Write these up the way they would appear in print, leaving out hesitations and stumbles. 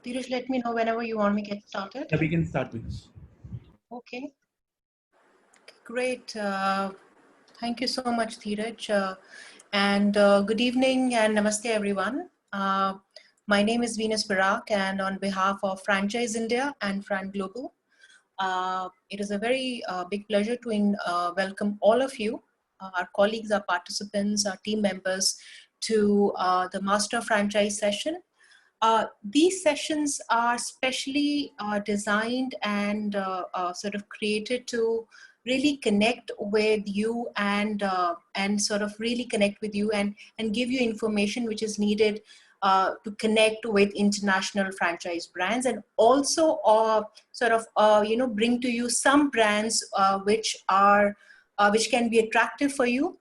Dheeraj, let me know whenever you want me to get started. Yeah, we can start with this. Okay, great. Thank you so much, Dheeraj. And good evening and namaste, everyone. My name is Venus Barak, and on behalf of Franchise India and FranGlobal, it is a very big pleasure to welcome all of you, our colleagues, our participants, our team members, to the Master Franchise session. These sessions are specially designed and sort of created to really connect with you and sort of really connect with you and give you information which is needed to connect with international franchise brands, and also sort of bring to you some brands which can be attractive for you.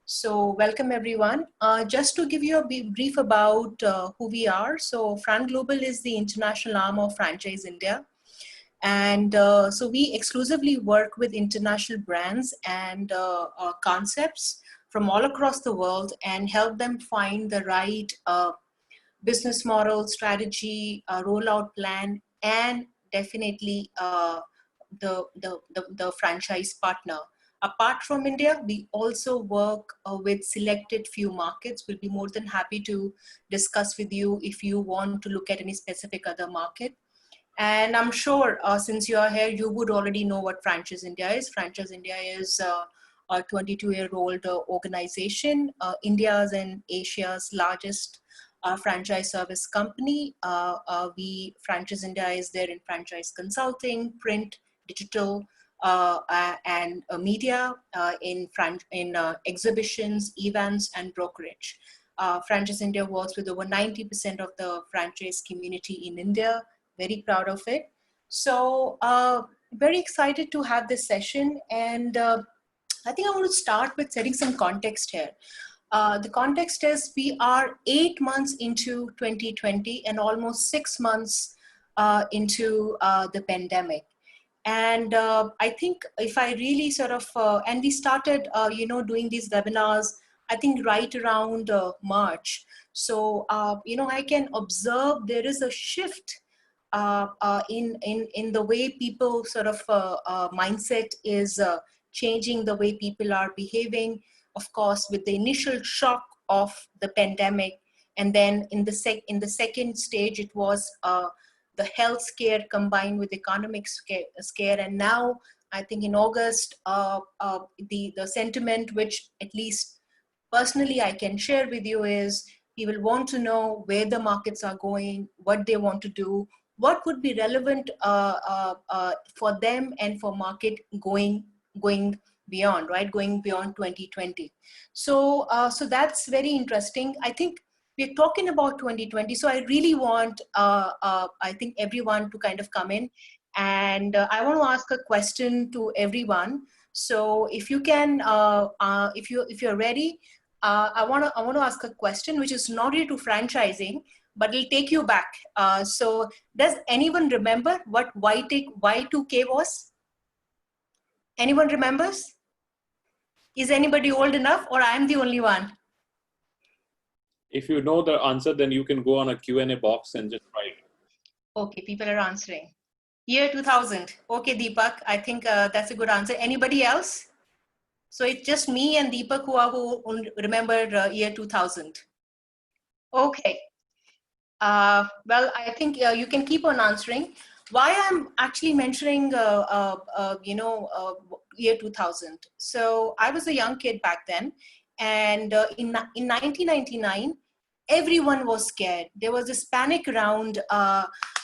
So welcome everyone. Just to give you a brief about who we are. So FranGlobal is the international arm of Franchise India. And so we exclusively work with international brands and concepts from all across the world and help them find the right business model, strategy, rollout plan, and definitely the franchise partner. Apart from India, we also work with selected few markets. We'll be more than happy to discuss with you if you want to look at any specific other market. And I'm sure since you are here, you would already know what Franchise India is. Franchise India is a 22-year-old organization, India's and Asia's largest franchise service company. Franchise India is there in franchise consulting, print, digital, and media, in exhibitions, events, and brokerage. Franchise India works with over 90% of the franchise community in India. Very proud of it. So very excited to have this session. And I think I want to start with setting some context here. The context is we are 8 months into 2020 and almost 6 months into the pandemic. And I think if I really sort of, and we started, doing these webinars, I think right around March. So, I can observe there is a shift in the way people sort of mindset is changing, the way people are behaving, of course, with the initial shock of the pandemic. And then in the second stage, it was the health scare combined with economic scare. And now I think in August, the sentiment, which at least personally I can share with you, is people want to know where the markets are going, what they want to do, what would be relevant for them and for market going beyond, right? Going beyond 2020. So, so that's very interesting. I think we're talking about 2020. So I really want, I think everyone to kind of come in, and I want to ask a question to everyone. So if you can, if you're ready, I want to ask a question which is not related to franchising, but it'll take you back. So does anyone remember what Y2K was? Anyone remembers? Is anybody old enough, or I'm the only one? If you know the answer, then you can go on a Q&A box and just write. Okay, people are answering. Year 2000. Okay, Deepak, I think that's a good answer. Anybody else? So it's just me and Deepak who remember year 2000. Okay. Well, I think you can keep on answering. Why I'm actually mentioning, year 2000. So I was a young kid back then, and in 1999, everyone was scared. There was this panic around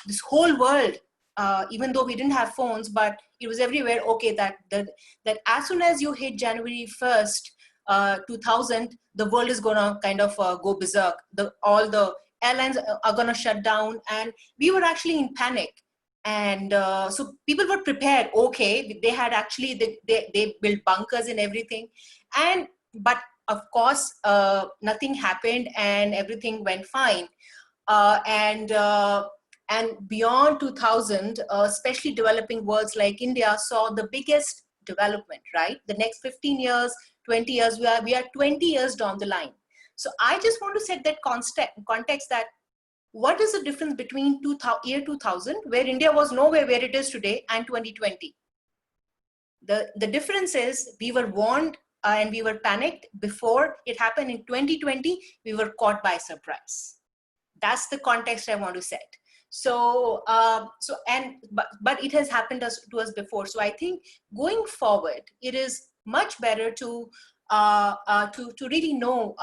this whole world, even though we didn't have phones, but it was everywhere. Okay, that as soon as you hit January 1st, 2000, the world is gonna kind of go berserk. All the airlines are gonna shut down, and we were actually in panic. And so people were prepared. Okay, they had actually, they built bunkers and everything. But of course, nothing happened and everything went fine. And beyond 2000, especially developing worlds like India saw the biggest development, right? The next 15 years, 20 years, we are 20 years down the line. So I just want to set that context that What is the difference between year 2000, where India was nowhere where it is today, and 2020? The difference is we were warned and we were panicked before it happened. In 2020, we were caught by surprise. That's the context I want to set. So, but it has happened to us before. So I think going forward, it is much better to really know,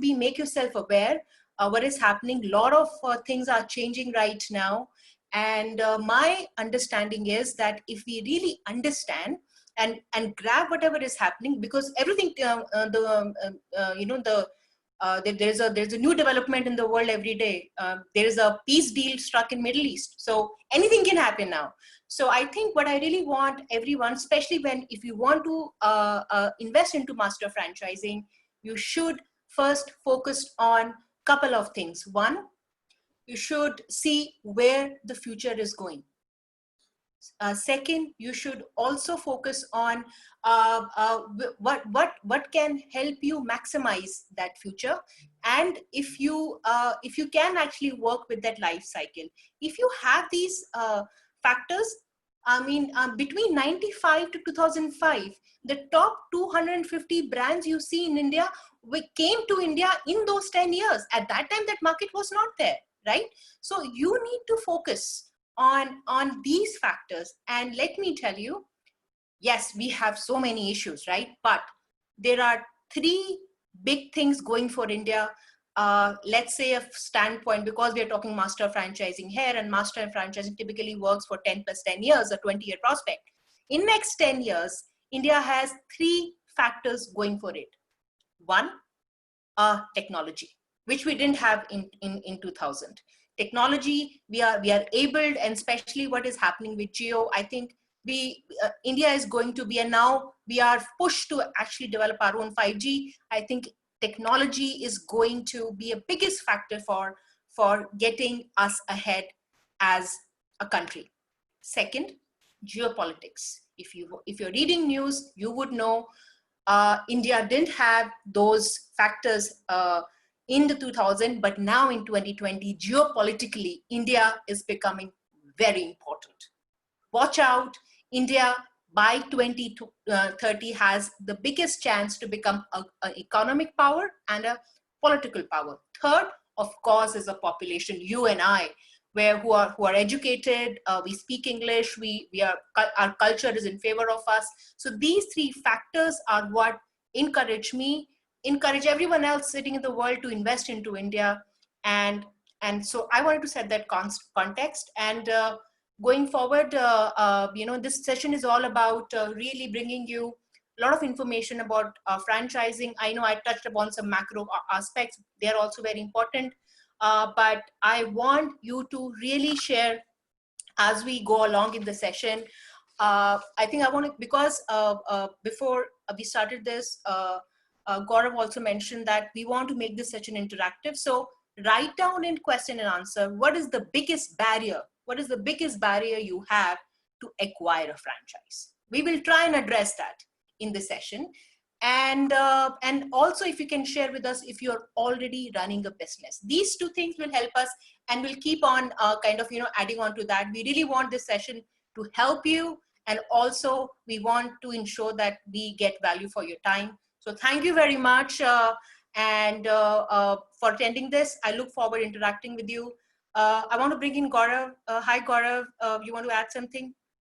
make yourself aware what is happening. A lot of things are changing right now, and my understanding is that if we really understand and grab whatever is happening, because everything there's a new development in the world every day. There is a peace deal struck in Middle East, so anything can happen now. So I think what I really want everyone, especially if you want to invest into master franchising, you should first focus on couple of things. One, you should see where the future is going. Second, you should also focus on what can help you maximize that future, and if you can actually work with that life cycle. If you have these factors, I mean, between 95 to 2005, the top 250 brands you see in India, we came to India in those 10 years. At that time, that market was not there, right? So you need to focus on these factors. And let me tell you, yes, we have so many issues, right? But there are three big things going for India. Let's say a standpoint, because we are talking master franchising here, and master franchising typically works for 10 plus 10 years, a 20-year prospect. In next 10 years, India has three factors going for it. One, technology, which we didn't have in 2000. Technology, we are able, and especially what is happening with Geo, I think India is going to be, and now we are pushed to actually develop our own 5G. I think technology is going to be a biggest factor for getting us ahead as a country. Second, geopolitics. If you're reading news, you would know India didn't have those factors in the 2000, but now in 2020, geopolitically, India is becoming very important. Watch out, India by 2030 has the biggest chance to become an economic power and a political power. Third, of course, is a population, you and I, who are educated, we speak English, our culture is in favor of us. So these three factors are what encourage everyone else sitting in the world to invest into India. And so I wanted to set that context. And going forward, this session is all about really bringing you a lot of information about franchising. I know I touched upon some macro aspects. They're also very important. But I want you to really share as we go along in the session. I think I want to, because before we started this, Gaurav also mentioned that we want to make this session interactive. So write down in question and answer, what is the biggest barrier? What is the biggest barrier you have to acquire a franchise? We will try and address that in the session. And also, if you can share with us if you're already running a business. These two things will help us, and we'll keep on adding on to that. We really want this session to help you, and also we want to ensure that we get value for your time. So thank you very much for attending this. I look forward to interacting with you. I want to bring in Gaurav. Hi, Gaurav. You want to add something?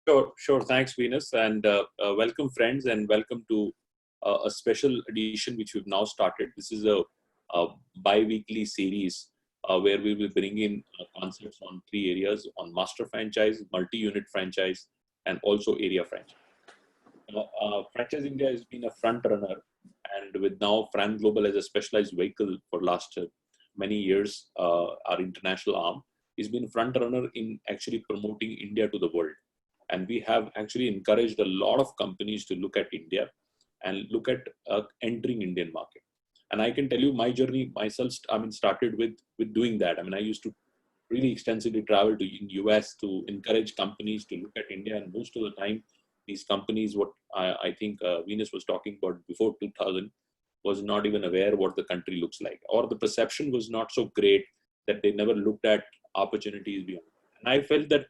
Sure. Thanks, Venus, and welcome, friends, and welcome to a special edition which we've now started. This is a bi-weekly series where we will bring in concepts on three areas: on master franchise, multi-unit franchise, and also area franchise. Franchise India has been a front runner, and with now FranGlobal as a specialized vehicle for last many years, our international arm has been front runner in actually promoting India to the world. And we have actually encouraged a lot of companies to look at India and look at entering Indian market. And I can tell you my journey myself, started with doing that. I used to really extensively travel to in US to encourage companies to look at India. And most of the time, these companies, what I think Venus was talking about before 2000, was not even aware what the country looks like, or the perception was not so great that they never looked at opportunities beyond. And I felt that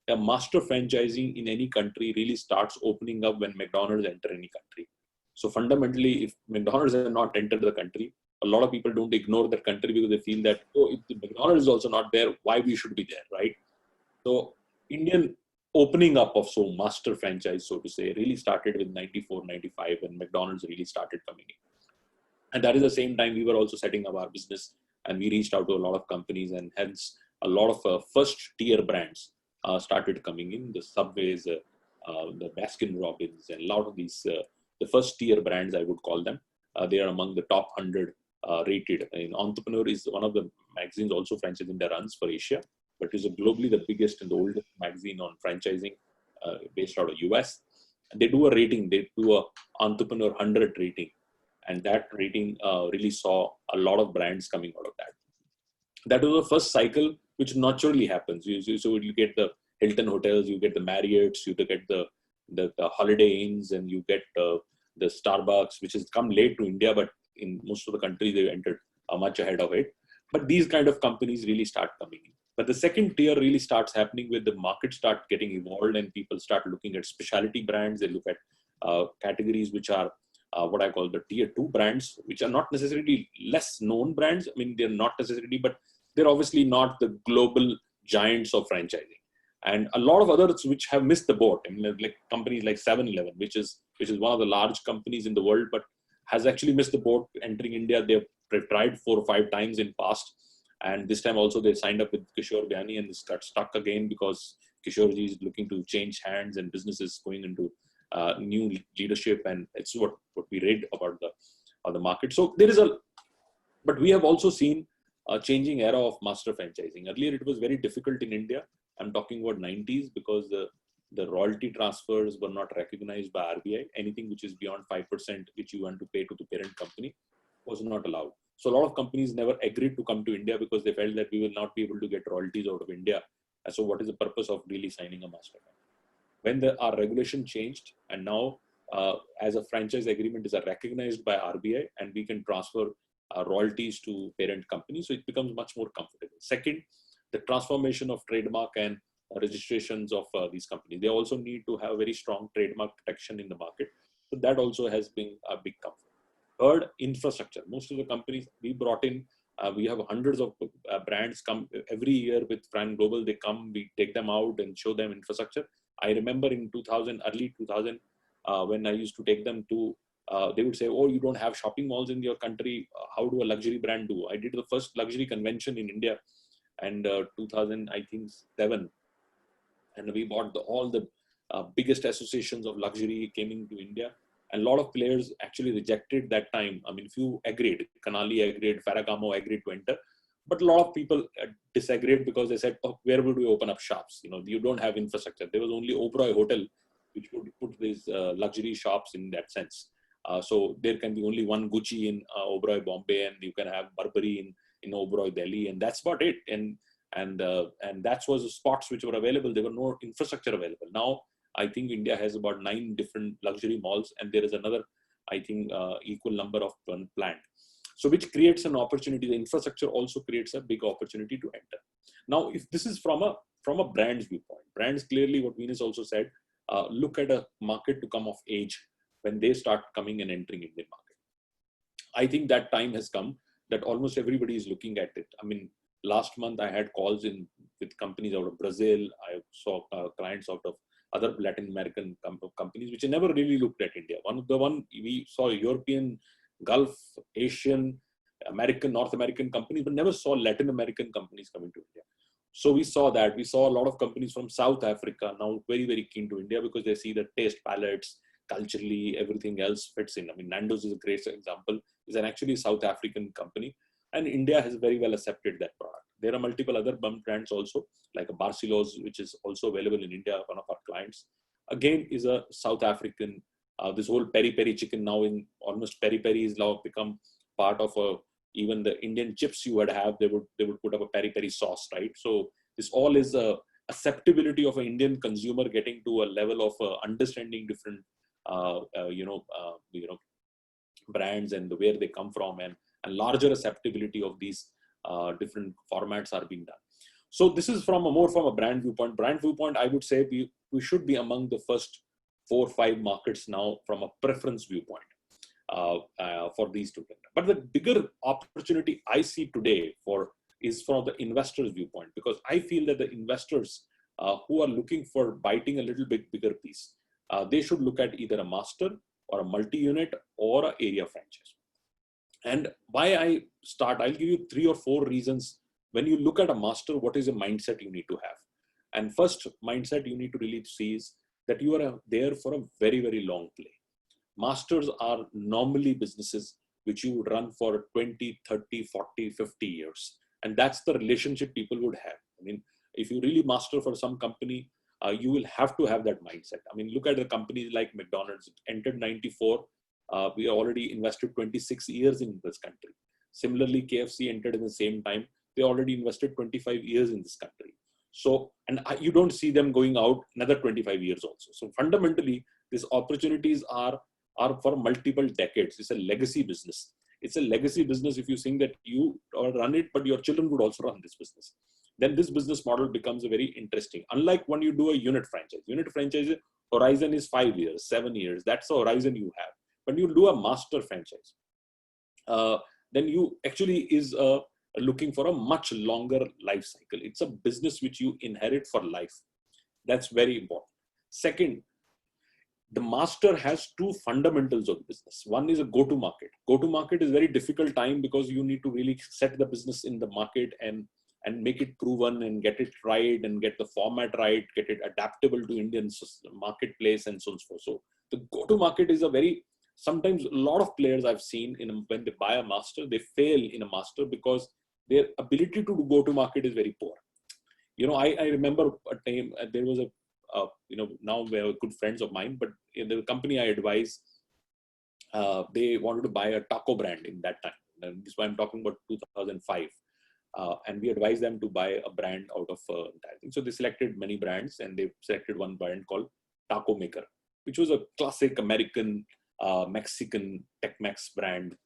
a master franchising in any country really starts opening up when McDonald's enter any country. So fundamentally, if McDonald's has not entered the country, a lot of people don't ignore that country because they feel that, oh, if the McDonald's is also not there, why we should be there, right? So Indian opening up of so master franchise, so to say, really started with 94, 95 when McDonald's really started coming in. And that is the same time we were also setting up our business, and we reached out to a lot of companies, and hence a lot of first tier brands started coming in. The Subways, the Baskin Robbins, and a lot of these, the first tier brands, I would call them. They are among the top 100 rated. And Entrepreneur is one of the magazines also Franchise India runs for Asia, but is globally the biggest and the oldest magazine on franchising based out of US. And they do a rating, they do a Entrepreneur 100 rating. And that rating really saw a lot of brands coming out of that. That was the first cycle, which naturally happens. So you get the Hilton hotels, you get the Marriotts, you get the Holiday Inns, and you get the Starbucks, which has come late to India, but in most of the countries they entered much ahead of it. But these kind of companies really start coming in. But the second tier really starts happening when the market start getting evolved and people start looking at specialty brands. They look at categories which are what I call the tier 2 brands, which are not necessarily less known brands. I mean, they're not necessarily, but they're obviously not the global giants of franchising. And a lot of others which have missed the boat. I mean, like companies like 7-Eleven, which is one of the large companies in the world, but has actually missed the boat entering India. They've tried 4 or 5 times in past. And this time also they signed up with Kishore Biani, and this got stuck again because Kishore is looking to change hands and businesses going into new leadership, and it's what we read about the market. So but we have also seen a changing era of master franchising. Earlier it was very difficult in India. I'm talking about 90s, because the royalty transfers were not recognized by RBI. Anything which is beyond 5% which you want to pay to the parent company was not allowed. So a lot of companies never agreed to come to India because they felt that we will not be able to get royalties out of India. And so what is the purpose of really signing a master franchise? When our regulation changed, and now as a franchise agreement is recognized by RBI, and we can transfer royalties to parent companies, so it becomes much more comfortable. Second, the transformation of trademark and registrations of these companies. They also need to have very strong trademark protection in the market. So that also has been a big comfort. Third, infrastructure. Most of the companies we brought in, we have hundreds of brands come every year with FranGlobal. They come, we take them out and show them infrastructure. I remember in early 2000, when I used to take them to, they would say, oh, you don't have shopping malls in your country. How do a luxury brand do? I did the first luxury convention in India, and 2007, and we bought all the biggest associations of luxury came into India. And a lot of players actually rejected that time. I mean, few agreed. Canali agreed, Ferragamo agreed to enter. But a lot of people disagreed because they said, oh, where would we open up shops? You don't have infrastructure. There was only Oberoi Hotel, which would put these luxury shops in that sense. So there can be only one Gucci in Oberoi Bombay, and you can have Burberry in Oberoi Delhi, and that's about it. And that was the spots which were available. There were no infrastructure available. Now, I think India has about 9 different luxury malls, and there is another, I think, equal number of planned. So which creates an opportunity. The infrastructure also creates a big opportunity to enter. Now, if this is from a brand's viewpoint, brands clearly, what Venus also said, look at a market to come of age when they start coming and entering Indian market. I think that time has come that almost everybody is looking at it. I mean, last month I had calls with companies out of Brazil. I saw clients out of other Latin American companies which never really looked at India. One we saw European, Gulf, Asian, American, North American companies, but never saw Latin American companies coming to India. So we saw that. We saw a lot of companies from South Africa now very, very keen to India because they see the taste palettes, culturally, everything else fits in. I mean, Nando's is a great example. It's an actually South African company, and India has very well accepted that product. There are multiple other brands also, like a Barcelos, which is also available in India. One of our clients, again, is a South African. This whole peri-peri chicken now in almost peri-peri is now become part of even the Indian chips you would have. They would put up a peri-peri sauce, right? So this all is a acceptability of an Indian consumer getting to a level of understanding different, brands and where they come from, and larger acceptability of these different formats are being done. So this is from a brand viewpoint. Brand viewpoint, I would say we should be among the first 4 or 5 markets now from a preference viewpoint for these two things. But the bigger opportunity I see today is from the investors' viewpoint, because I feel that the investors who are looking for biting a little bit bigger piece, they should look at either a master or a multi-unit or an area franchise. And why I'll give you 3 or 4 reasons. When you look at a master, what is a mindset you need to have? And first mindset you need to really see is that you are there for a very, very long play. Masters are normally businesses which you would run for 20, 30, 40, 50 years. And that's the relationship people would have. I mean, if you really master for some company, you will have to have that mindset. I mean, look at the companies like McDonald's. It entered 94. We already invested 26 years in this country. Similarly, KFC entered in the same time. They already invested 25 years in this country. So, and you don't see them going out another 25 years also. So fundamentally, these opportunities are for multiple decades. It's a legacy business. It's a legacy business if you think that you run it, but your children would also run this business. Then this business model becomes a very interesting. Unlike when you do a unit franchise. Unit franchise horizon is 5 years, 7 years. That's the horizon you have. When you do a master franchise, then you actually is looking for a much longer life cycle. It's a business which you inherit for life. That's very important. Second, the master has 2 fundamentals of the business. One is a go-to-market. Go-to-market is very difficult time because you need to really set the business in the market and make it proven and get it right and get the format right, get it adaptable to Indian marketplace and so on and so forth. So the go-to-market is sometimes a lot of players I've seen when they buy a master, they fail in a master because their ability to go to market is very poor. You know, I remember a time there was now we are good friends of mine, but in the company I advise, they wanted to buy a taco brand in that time. And this is why I'm talking about 2005. And we advised them to buy a brand out of that thing. So they selected many brands and they selected one brand called Taco Maker, which was a classic American, Mexican Tex-Mex brand,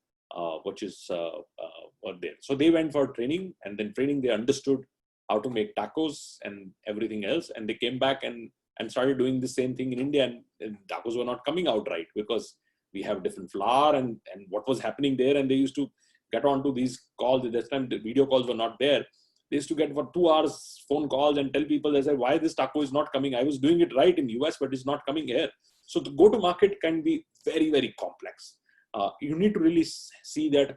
which is there. So they went for training, and then training they understood how to make tacos and everything else. And they came back and started doing the same thing in India, and tacos were not coming out right because we have different flour and what was happening there. And they used to get onto these calls. At that time, the video calls were not there. They used to get for 2 hours phone calls and tell people, they said, why this taco is not coming? I was doing it right in US, but it's not coming here. So the go-to-market can be very, very complex. You need to really see that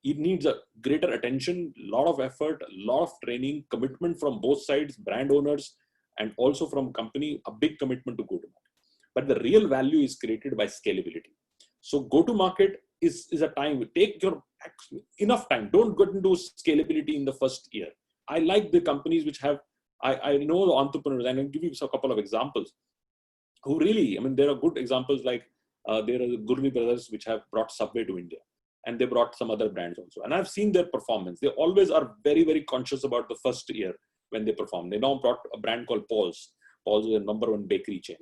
it needs a greater attention, a lot of effort, a lot of training, commitment from both sides, brand owners, and also from company, a big commitment to go-to-market. But the real value is created by scalability. So go-to-market is a time, take your enough time. Don't get into scalability in the first year. I like the companies which have, I know the entrepreneurs, and I'll give you a couple of examples who really, I mean, there are good examples like there are the Gurmi brothers which have brought Subway to India, and they brought some other brands also. And I've seen their performance. They always are very, very conscious about the first year when they perform. They now brought a brand called Paul's. Paul's is the #1 bakery chain.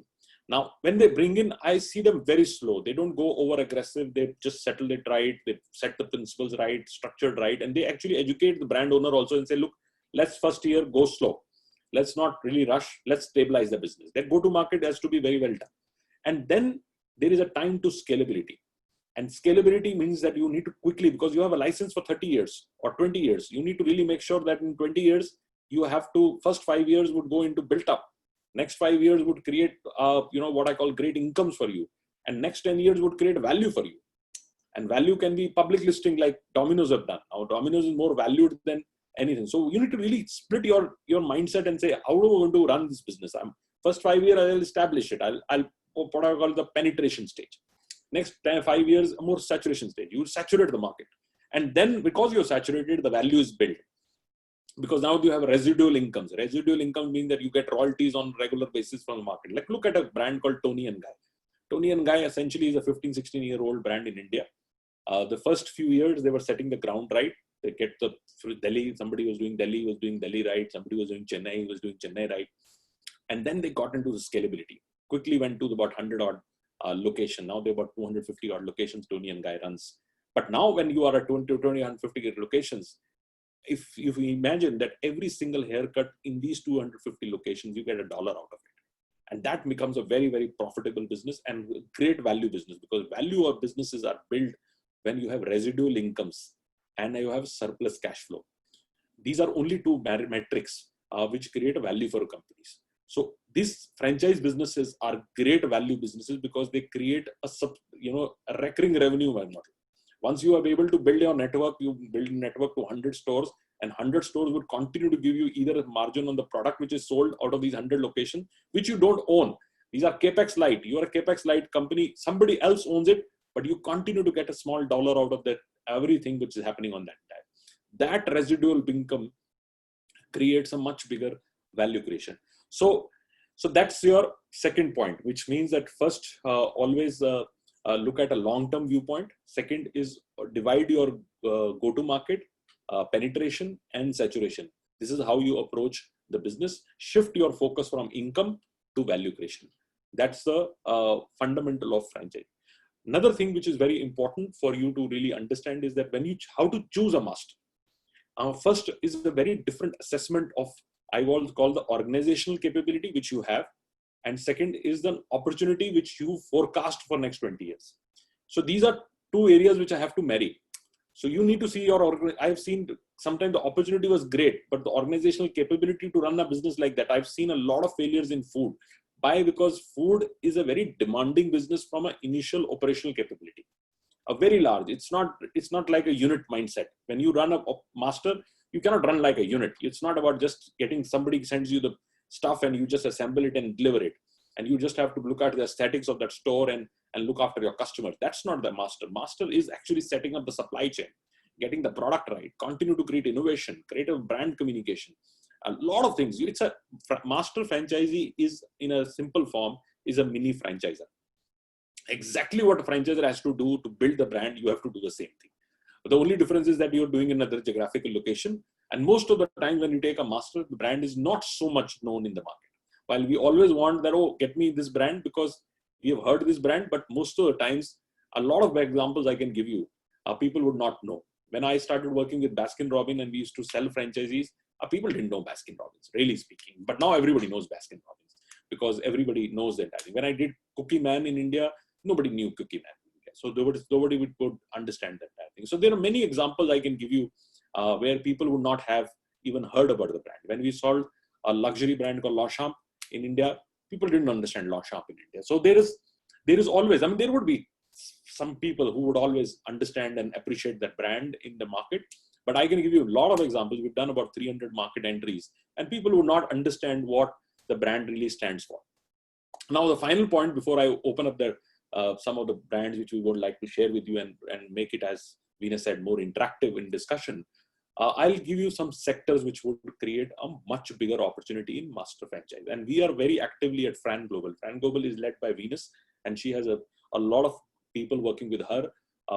Now, when they bring in, I see them very slow. They don't go over aggressive. They just settle it right. They set the principles right, structured right. And they actually educate the brand owner also and say, look, let's first year go slow. Let's not really rush. Let's stabilize the business. That go-to-market has to be very well done. And then there is a time to scalability. And scalability means that you need to quickly, because you have a license for 30 years or 20 years, you need to really make sure that in 20 years, you have to, first 5 years would go into built up. Next 5 years would create, what I call great incomes for you. And next 10 years would create value for you. And value can be public listing like Domino's have done. Now, Domino's is more valued than anything. So you need to really split your mindset and say, how do I want to run this business? First 5 years, I'll establish it. I'll what I call the penetration stage. Next 5 years, a more saturation stage. You saturate the market. And then because you're saturated, the value is built. Because now you have residual incomes. Residual income means that you get royalties on regular basis from the market. Like look at a brand called Tony and Guy. Tony and Guy essentially is a 15, 16-year-old brand in India. The first few years, they were setting the ground right. They get through Delhi, somebody was doing Delhi right. Somebody was doing Chennai right. And then they got into the scalability. Quickly went to about 100 odd location. Now they're about 250 odd locations Tony and Guy runs. But now when you are at 150 locations, if you imagine that every single haircut in these 250 locations, you get $1 out of it. And that becomes a very, very profitable business and great value business, because value of businesses are built when you have residual incomes and you have surplus cash flow. These are only two metrics which create a value for companies. So these franchise businesses are great value businesses because they create a recurring revenue model. Once you are able to build your network, you build a network to 100 stores, and 100 stores would continue to give you either a margin on the product which is sold out of these 100 locations, which you don't own. These are capex light. You are a capex light company. Somebody else owns it, but you continue to get a small dollar out of that everything which is happening on that time. That residual income creates a much bigger value creation. So that's your second point, which means that first, always look at a long-term viewpoint. Second is divide your go-to-market, penetration and saturation. This is how you approach the business. Shift your focus from income to value creation. That's the fundamental of franchise. Another thing which is very important for you to really understand is that how to choose a master. First is a very different assessment of, I will call the organizational capability which you have. And second is the opportunity which you forecast for next 20 years. So these are two areas which I have to marry. So you need to see I've seen sometimes the opportunity was great, but the organizational capability to run a business like that, I've seen a lot of failures in food. Why? Because food is a very demanding business from an initial operational capability. A very large, it's not like a unit mindset. When you run a master, you cannot run like a unit. It's not about just getting somebody sends you the stuff and you just assemble it and deliver it. And you just have to look at the aesthetics of that store and look after your customers. That's not the master. Master is actually setting up the supply chain, getting the product right, continue to create innovation, create a brand communication, a lot of things. It's a master franchisee is, in a simple form, is a mini franchisor. Exactly what a franchisor has to do to build the brand, you have to do the same thing. But the only difference is that you're doing another geographical location. And most of the time when you take a master, the brand is not so much known in the market. While we always want that, oh, get me this brand because we have heard this brand, but most of the times, a lot of examples I can give you, people would not know. When I started working with Baskin-Robbins and we used to sell franchisees, people didn't know Baskin-Robbins, really speaking. But now everybody knows Baskin-Robbins because everybody knows that. When I did Cookie Man in India, nobody knew Cookie Man. So nobody would understand that thing. So there are many examples I can give you where people would not have even heard about the brand. When we sold a luxury brand called Longchamp in India, people didn't understand Longchamp in India. So there is always, there would be some people who would always understand and appreciate that brand in the market. But I can give you a lot of examples. We've done about 300 market entries and people would not understand what the brand really stands for. Now, the final point before I open up some of the brands which we would like to share with you and make it, as Veena said, more interactive in discussion. I'll give you some sectors which would create a much bigger opportunity in master franchise. And we are very actively at FranGlobal. FranGlobal is led by Venus, and she has a lot of people working with her,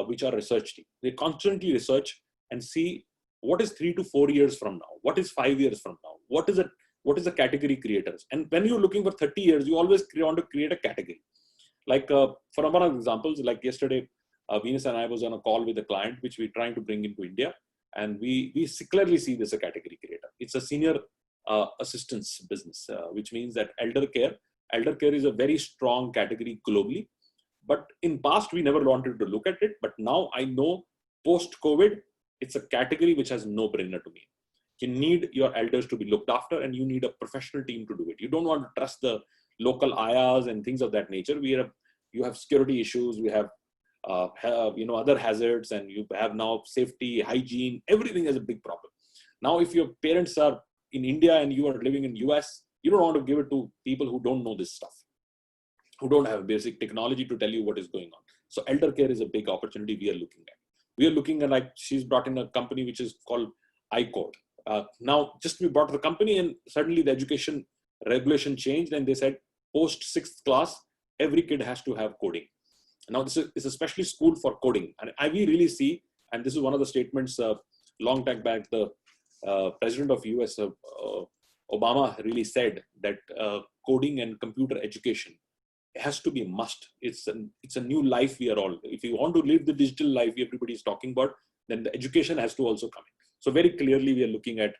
which are research team. They constantly research and see what is 3 to 4 years from now, what is 5 years from now, what is the category creators. And when you're looking for 30 years, you always want to create a category. Like for one of the examples, like yesterday, Venus and I was on a call with a client which we're trying to bring into India. And we clearly see this as a category creator. It's a senior assistance business, which means that elder care is a very strong category globally. But in past, we never wanted to look at it. But now I know post-COVID, it's a category which has no brainer to me. You need your elders to be looked after and you need a professional team to do it. You don't want to trust the local ayahs and things of that nature. You have security issues, we have other hazards, and you have now safety, hygiene, everything is a big problem. Now, if your parents are in India and you are living in US, you don't want to give it to people who don't know this stuff, who don't have basic technology to tell you what is going on. So elder care is a big opportunity we are looking at. We are looking at, like, she's brought in a company which is called iCode. Now, just we brought the company and suddenly the education regulation changed and they said post 6th class, every kid has to have coding. Now, this is especially school for coding. And we really see, and this is one of the statements long time back, the president of US, Obama, really said that coding and computer education has to be a must. It's a new life we are all. If you want to live the digital life everybody is talking about, then the education has to also come in. So very clearly, we are looking at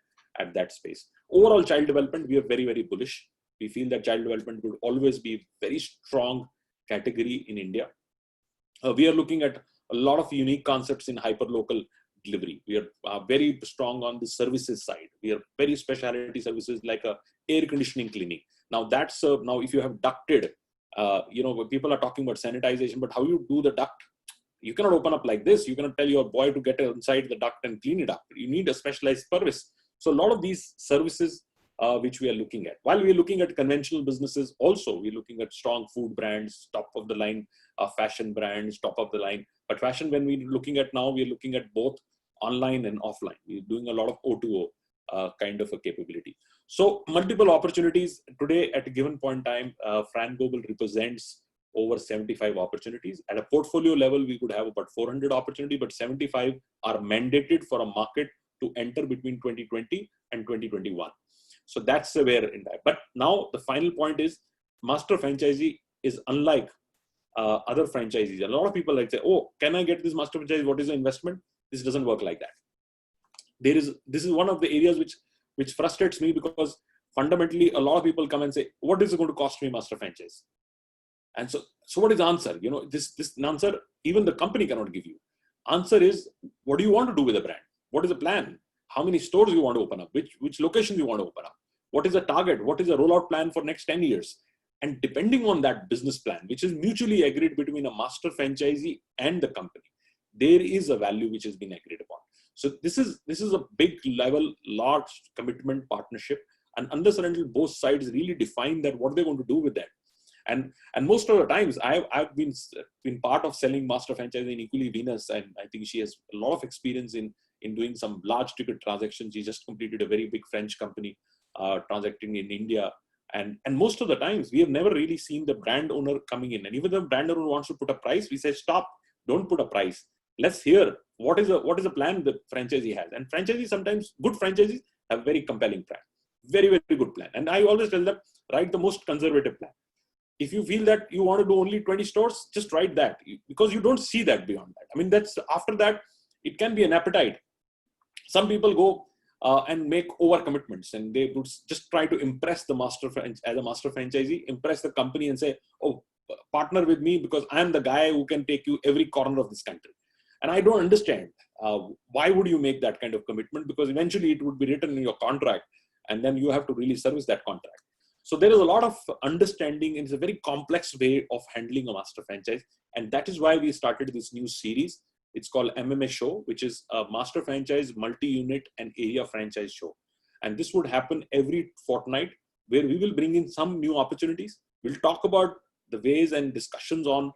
that space. Overall child development, we are very, very bullish. We feel that child development would always be a very strong category in India. We are looking at a lot of unique concepts in hyperlocal delivery. We are very strong on the services side. We are very specialty services like air conditioning cleaning. Now that's now if you have ducted, people are talking about sanitization, but how you do the duct? You cannot open up like this. You cannot tell your boy to get inside the duct and clean it up. You need a specialized service. So a lot of these services which we are looking at. While we are looking at conventional businesses also, we're looking at strong food brands, top of the line fashion brands, top of the line. But fashion, when we're looking at now, we're looking at both online and offline. We're doing a lot of O2O kind of a capability. So multiple opportunities today at a given point in time. FranGlobal represents over 75 opportunities. At a portfolio level, we could have about 400 opportunities, but 75 are mandated for a market to enter between 2020 and 2021. So that's where in that. But now the final point is, master franchisee is unlike other franchisees. A lot of people like say, oh, can I get this master franchise? What is the investment? This doesn't work like that. This is one of the areas which frustrates me, because fundamentally a lot of people come and say, what is it going to cost me master franchise? And so what is the answer? This answer, even the company cannot give you. Answer is, what do you want to do with the brand? What is the plan? How many stores you want to open up? Which locations you want to open up? What is the target? What is the rollout plan for next 10 years? And depending on that business plan, which is mutually agreed between a master franchisee and the company, there is a value which has been agreed upon. So this is a big level, large commitment partnership. And unless and until both sides really define that, what they're going to do with that. And most of the times, I've been part of selling master franchise in equally Venus, and I think she has a lot of experience in doing some large ticket transactions. She just completed a very big French company transacting in India. And most of the times, we have never really seen the brand owner coming in. And even the brand owner wants to put a price, we say, stop, don't put a price. Let's hear what is the plan the franchisee has. And franchisees, sometimes good franchisees have very compelling plan, very, very good plan. And I always tell them, write the most conservative plan. If you feel that you want to do only 20 stores, just write that, because you don't see that beyond that. I mean, that's after that, it can be an appetite. Some people go and make over commitments, and they would just try to impress the as a master franchisee, impress the company and say, oh, partner with me because I'm the guy who can take you every corner of this country. And I don't understand why would you make that kind of commitment, because eventually it would be written in your contract and then you have to really service that contract. So there is a lot of understanding, and it's a very complex way of handling a master franchise. And that is why we started this new series. It's called MMA Show, which is a master franchise, multi-unit and area franchise show. And this would happen every fortnight, where we will bring in some new opportunities. We'll talk about the ways and discussions on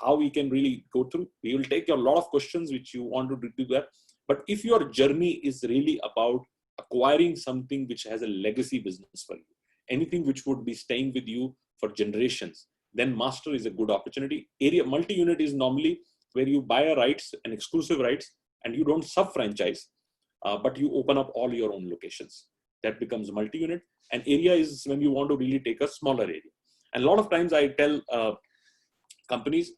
how we can really go through. We will take a lot of questions which you want to do that. But if your journey is really about acquiring something which has a legacy business for you, anything which would be staying with you for generations, then master is a good opportunity. Area multi-unit is normally where you buy a rights and exclusive rights, and you don't sub-franchise, but you open up all your own locations. That becomes multi-unit. And area is when you want to really take a smaller area. And a lot of times I tell companies,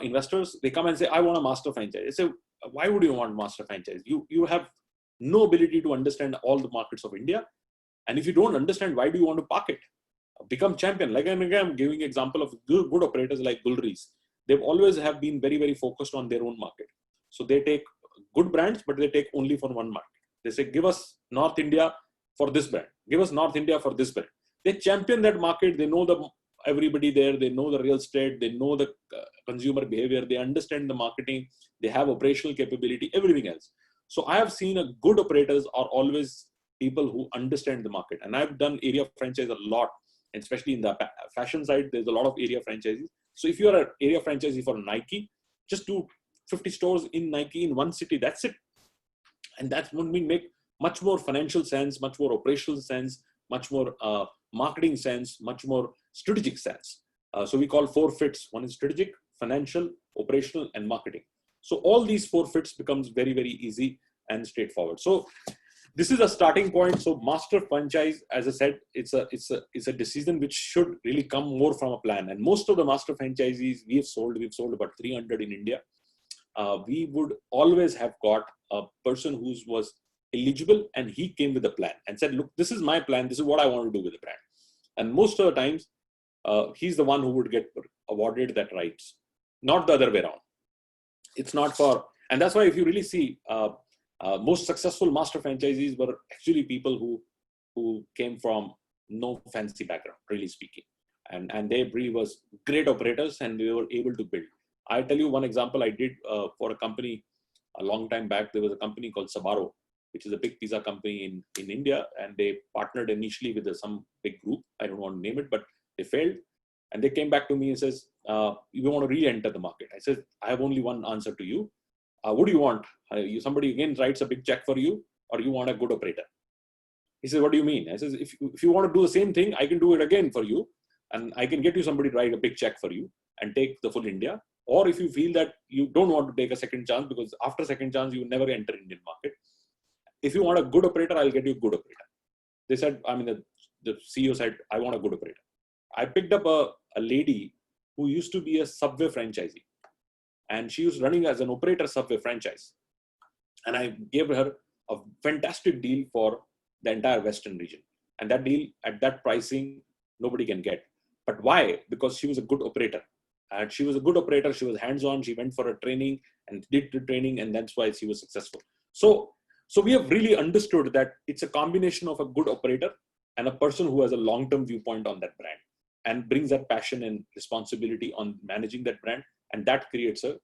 investors, they come and say, I want a master franchise. I say, why would you want master franchise? You have no ability to understand all the markets of India. And if you don't understand, why do you want to park it? Become champion. Like I'm giving example of good operators like Gulrees. They've always have been very, very focused on their own market. So they take good brands, but they take only for one market. They say, give us North India for this brand. Give us North India for this brand. They champion that market. They know everybody there. They know the real estate. They know the consumer behavior. They understand the marketing. They have operational capability, everything else. So I have seen a good operators are always people who understand the market. And I've done area franchise a lot, especially in the fashion side. There's a lot of area franchises. So if you're an area franchisee for Nike, just do 50 stores in Nike in one city. That's it. And that would make much more financial sense, much more operational sense, much more marketing sense, much more strategic sense. So we call 4 fits. One is strategic, financial, operational, and marketing. So all these 4 fits becomes very, very easy and straightforward. So this is a starting point. So master franchise, as I said, it's a decision which should really come more from a plan. And most of the master franchisees we've sold about 300 in India. We would always have got a person who was eligible, and he came with a plan and said, look, this is my plan. This is what I want to do with the brand. And most of the times, he's the one who would get awarded that rights, not the other way around. It's not for, and that's why if you really see, most successful master franchisees were actually people who came from no fancy background, really speaking. And they really was great operators, and they were able to build. I tell you one example I did for a company a long time back. There was a company called Sbarro, which is a big pizza company in India, and they partnered initially with some big group. I don't want to name it, but they failed. And they came back to me and says, we want to re-enter the market. I said, I have only one answer to you. What do you want? Somebody again writes a big check for you, or you want a good operator? He says, what do you mean? I says, if you want to do the same thing, I can do it again for you. And I can get you somebody to write a big check for you and take the full India. Or if you feel that you don't want to take a second chance, because after second chance, you will never enter Indian market. If you want a good operator, I'll get you a good operator. They said, the CEO said, I want a good operator. I picked up a lady who used to be a Subway franchisee. And she was running as an operator Subway franchise. And I gave her a fantastic deal for the entire Western region. And that deal at that pricing, nobody can get. But why? Because she was a good operator. And she was a good operator. She was hands-on. She went for a training and did the training. And that's why she was successful. So we have really understood that it's a combination of a good operator and a person who has a long-term viewpoint on that brand and brings that passion and responsibility on managing that brand. And that creates a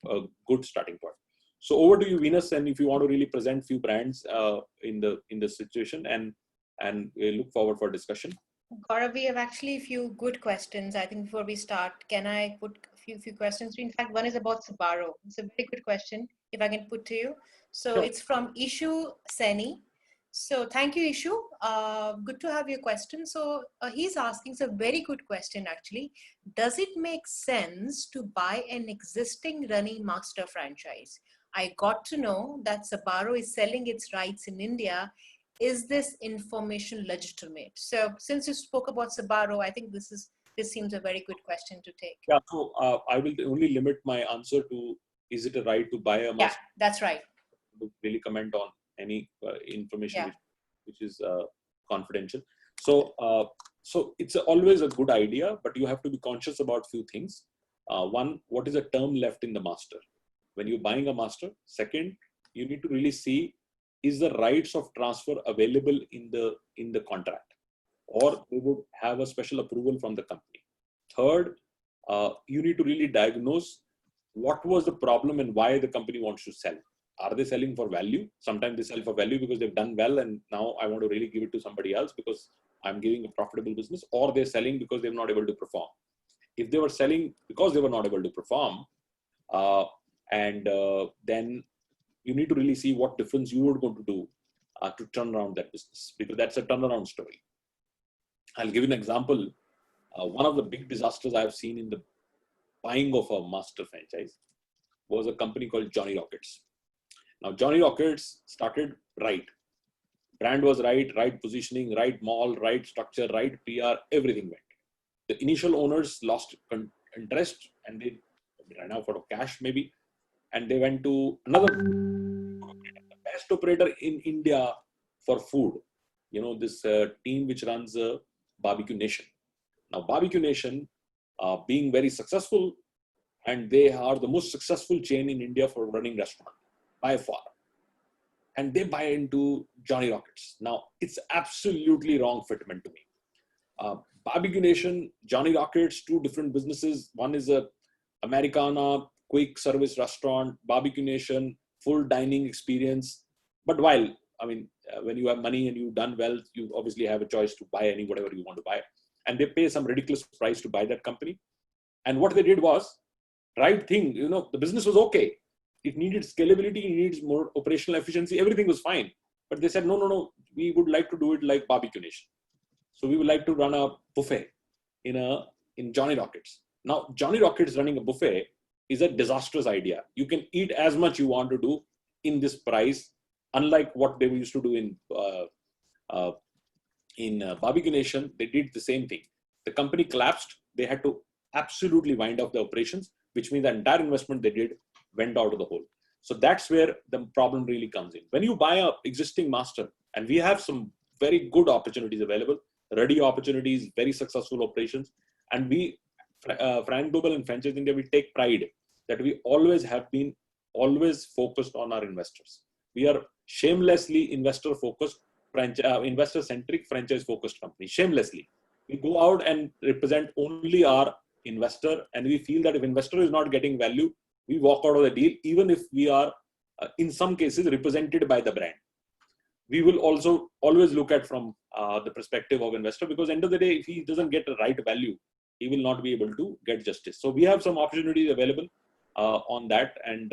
good starting point. So over to you, Venus, and if you want to really present few brands in the situation, and we look forward for discussion. Gaurav, we have actually a few good questions. I think before we start, can I put a few questions? In fact, one is about Sbarro. It's a very good question, if I can put to you. So It's from Ishu Seni. So thank you, Ishu. Good to have your question. So he's asking, it's a very good question actually. Does it make sense to buy an existing running master franchise? I got to know that Sbarro is selling its rights in India. Is this information legitimate? So since you spoke about Sbarro, I think this seems a very good question to take. Yeah, so I will only limit my answer to, is it a right to buy a master? Yeah, that's right. To really comment on any information which is confidential. So it's always a good idea, but you have to be conscious about few things. One, what is the term left in the master when you're buying a master? Second, you need to really see, is the rights of transfer available in the contract, or they would have a special approval from the company. Third, you need to really diagnose what was the problem and why the company wants to sell. Are they selling for value? Sometimes they sell for value because they've done well, and now I want to really give it to somebody else because I'm giving a profitable business. Or they're selling because they're not able to perform. If they were selling because they were not able to perform, then you need to really see what difference you are going to do to turn around that business, because that's a turnaround story. I'll give you an example. One of the big disasters I've seen in the buying of a master franchise was a company called Johnny Rockets. Now, Johnny Rockets started right. Brand was right positioning, right mall, right structure, right PR, everything went. The initial owners lost interest and they ran out of cash maybe. And they went to another best operator in India for food. This team which runs Barbecue Nation. Now, Barbecue Nation being very successful, and they are the most successful chain in India for running restaurant by far. And they buy into Johnny Rockets. Now, it's absolutely wrong fitment to me. Barbecue Nation, Johnny Rockets, two different businesses. One is a Americana, quick service restaurant. Barbecue Nation, full dining experience. But when you have money and you've done well, you obviously have a choice to buy whatever you want to buy. And they pay some ridiculous price to buy that company. And what they did was, right thing, the business was okay. It needed scalability, it needs more operational efficiency, everything was fine. But they said, no, we would like to do it like Barbecue Nation. So we would like to run a buffet in Johnny Rockets. Now, Johnny Rockets running a buffet is a disastrous idea. You can eat as much you want to do in this price, unlike what they used to do in Barbecue Nation. They did the same thing. The company collapsed. They had to absolutely wind up the operations, which means the entire investment they did went out of the hole. So that's where the problem really comes in. When you buy a existing master, and we have some very good opportunities available, ready opportunities, very successful operations, and we, FranGlobal and Franchise India, we take pride that we always have been always focused on our investors. We are shamelessly investor focused, investor centric, franchise focused company. Shamelessly, we go out and represent only our investor, and we feel that if investor is not getting value, we walk out of the deal, even if we are in some cases represented by the brand. We will also always look at from the perspective of investor, because end of the day, if he doesn't get the right value, he will not be able to get justice. So we have some opportunities available on that, and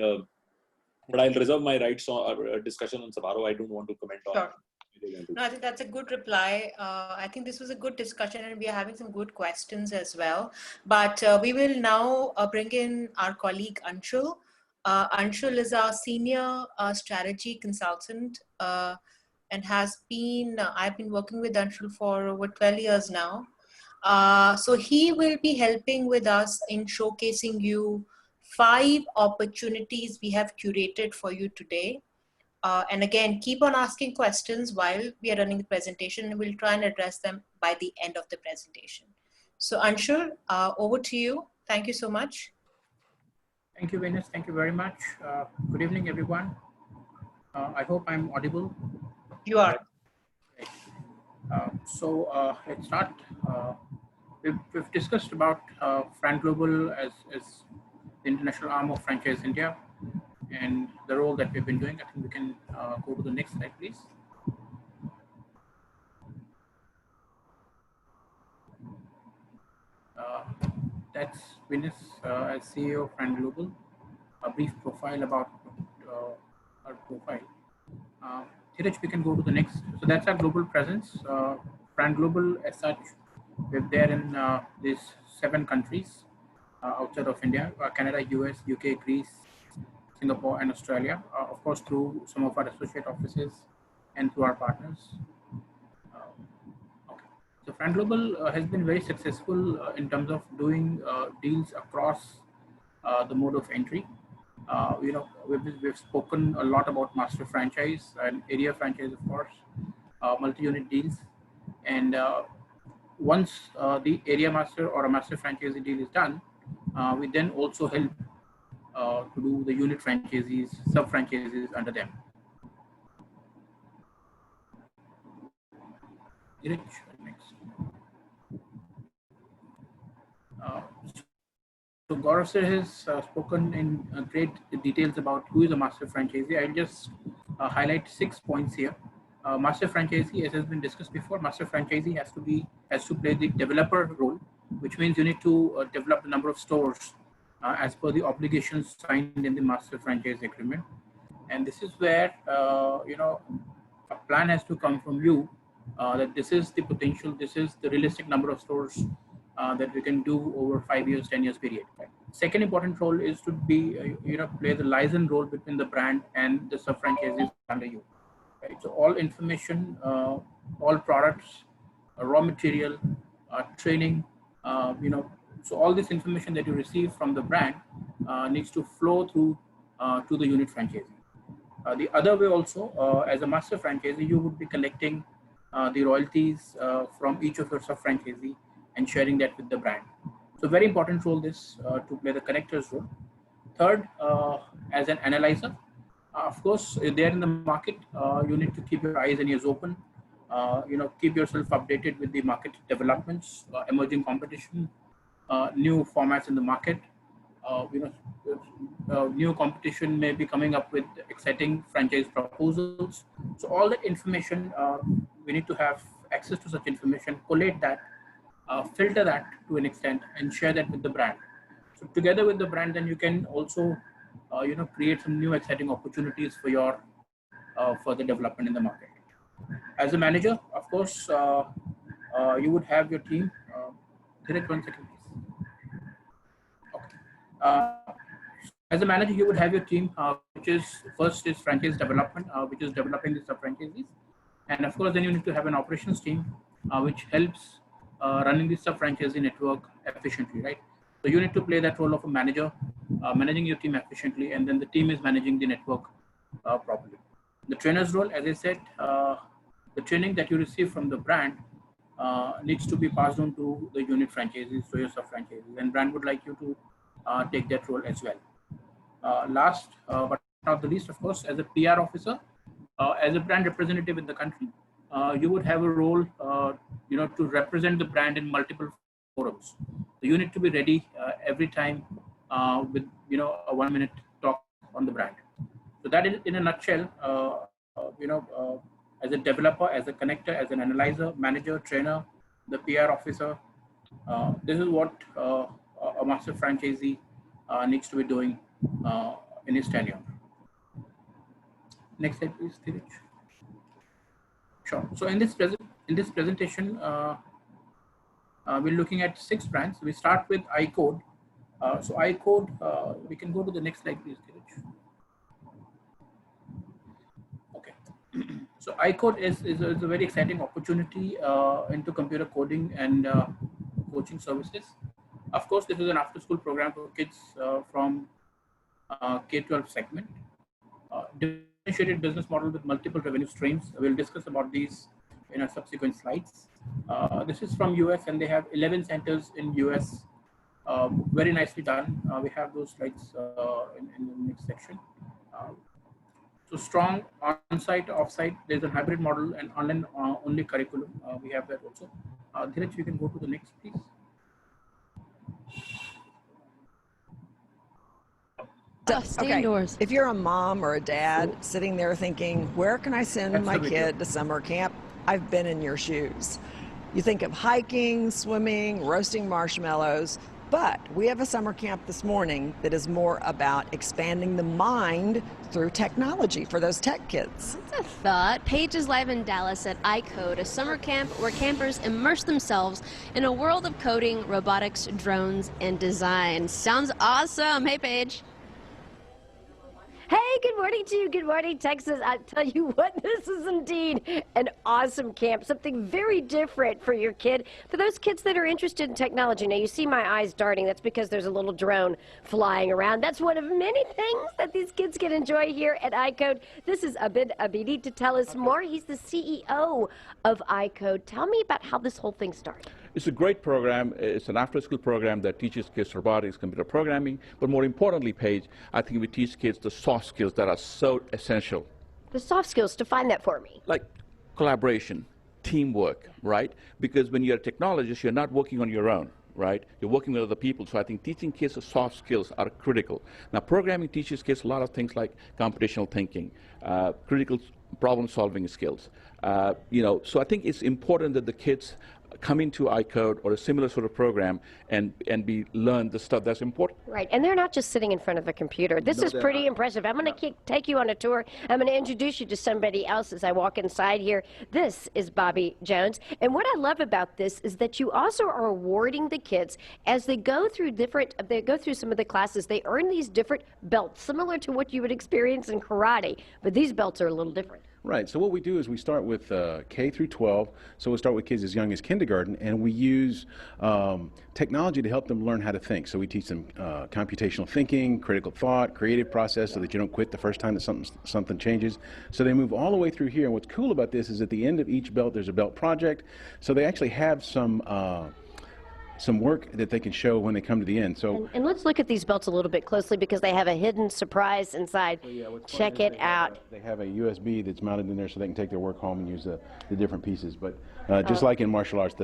but I'll reserve my rights on discussion on Sabaro. I don't want to comment on. Sure. No, I think that's a good reply. I think this was a good discussion, and we are having some good questions as well. But we will now bring in our colleague Anshul. Anshul is our senior strategy consultant and has been, I've been working with Anshul for over 12 years now. So he will be helping with us in showcasing you 5 opportunities we have curated for you today. And again, keep on asking questions while we are running the presentation, and we'll try and address them by the end of the presentation. So Anshul, over to you. Thank you so much. Thank you, Venus. Thank you very much. Good evening, everyone. I hope I'm audible. You are. Okay. So let's start. We've discussed about FranGlobal as the international arm of Franchise India and the role that we've been doing. I think we can go to the next slide, please. That's Venus as CEO of FranGlobal. A brief profile about our profile. Dheeraj, we can go to the next. So that's our global presence. FranGlobal as such, we're there in these 7 countries outside of India: Canada, US, UK, Greece, Singapore, and Australia. Of course, through some of our associate offices and through our partners. Okay. So FranGlobal has been very successful in terms of doing deals across the mode of entry. You know, we've spoken a lot about master franchise and area franchise, of course, multi-unit deals. And once the area master or a master franchisee deal is done, we then also help to do the unit franchisees, sub-franchisees under them. Next. So Gaurav sir has spoken in great details about who is a master franchisee. I'll just highlight 6 points here. Master franchisee, as has been discussed before, master franchisee has to play the developer role, which means you need to develop the number of stores as per the obligations signed in the master franchise agreement. And this is where you know, a plan has to come from you that this is the potential, this is the realistic number of stores that we can do over 5 years, 10 years period. Right? Second important role is to be you know, play the liaison role between the brand and the sub franchisees under you. Right? So all information, all products, raw material, training, you know, so all this information that you receive from the brand needs to flow through to the unit franchisee. The other way also, as a master franchisee, you would be collecting the royalties from each of your sub franchisee and sharing that with the brand. So very important role this to play the connectors role. Third, as an analyzer, of course, there in the market, you need to keep your eyes and ears open. You know, keep yourself updated with the market developments, emerging competition, new formats in the market. You know, new competition may be coming up with exciting franchise proposals. So all that information, we need to have access to such information, collate that, filter that to an extent, and share that with the brand. So together with the brand, then you can also, you know, create some new exciting opportunities for your further development in the market. As a manager, of course, you would have your team. Direct 1 second, please. Okay. As a manager, you would have your team, which is first is franchise development, which is developing the sub-franchisees. And of course, then you need to have an operations team, which helps running the sub-franchisee network efficiently, right? So you need to play that role of a manager, managing your team efficiently, and then the team is managing the network properly. The trainer's role, as I said, the training that you receive from the brand needs to be passed on to the unit franchisees, so your sub-franchisees, and brand would like you to take that role as well. Last but not the least, of course, as a PR officer, as a brand representative in the country, you would have a role, to represent the brand in multiple forums. So you need to be ready every time with a 1-minute talk on the brand. So that is, in a nutshell, as a developer, as a connector, as an analyzer, manager, trainer, the PR officer, this is what a master franchisee needs to be doing in his tenure. Next slide, please, Dheeraj. Sure. So in this presentation, we're looking at 6 brands. We start with iCode. So iCode, we can go to the next slide, please, Dheeraj. Okay. So iCode is a very exciting opportunity into computer coding and coaching services. Of course, this is an after-school program for kids from K-12 segment. Differentiated business model with multiple revenue streams. We'll discuss about these in our subsequent slides. This is from US, and they have 11 centers in US. Very nicely done. We have those slides in the next section. So strong on-site, off-site. There's a hybrid model and online only curriculum. We have that also. Dheeraj, you can go to the next, please. Stay indoors. If you're a mom or a dad sitting there thinking, where can I send my kid to summer camp? I've been in your shoes. You think of hiking, swimming, roasting marshmallows, but we have a summer camp this morning that is more about expanding the mind through technology for those tech kids. That's a thought. Paige is live in Dallas at iCode, a summer camp where campers immerse themselves in a world of coding, robotics, drones, and design. Sounds awesome. Hey, Paige. Hey, good morning to you. Good morning, Texas. I tell you what, this is indeed an awesome camp, something very different for your kid, for those kids that are interested in technology. Now, you see my eyes darting. That's because there's a little drone flying around. That's one of many things that these kids can enjoy here at iCode. This is Abid Abidi to tell us more. He's the CEO of iCode. Tell me about how this whole thing started. It's a great program. It's an after-school program that teaches kids robotics, computer programming, but more importantly, Paige, I think we teach kids the soft skills that are so essential. The soft skills, define that for me. Like collaboration, teamwork, right? Because when you're a technologist, you're not working on your own, right? You're working with other people. So I think teaching kids the soft skills are critical. Now, programming teaches kids a lot of things like computational thinking, critical problem-solving skills. So I think it's important that the kids come into iCode or a similar sort of program and learn the stuff that's important. Right, and they're not just sitting in front of a computer. This is pretty impressive. I'm going to take you on a tour. I'm going to introduce you to somebody else as I walk inside here. This is Bobby Jones, and what I love about this is that you also are awarding the kids as they go through some of the classes. They earn these different belts, similar to what you would experience in karate, but these belts are a little different. Right. So what we do is we start with K through 12. So we'll start with kids as young as kindergarten, and we use technology to help them learn how to think. So we teach them computational thinking, critical thought, creative process, so that you don't quit the first time that something changes. So they move all the way through here. And what's cool about this is at the end of each belt, there's a belt project. So they actually have some work that they can show when they come to the end. So and let's look at these belts a little bit closely because they have a hidden surprise inside. Check it out. They have a USB that's mounted in there so they can take their work home and use the different pieces. But just like in martial arts,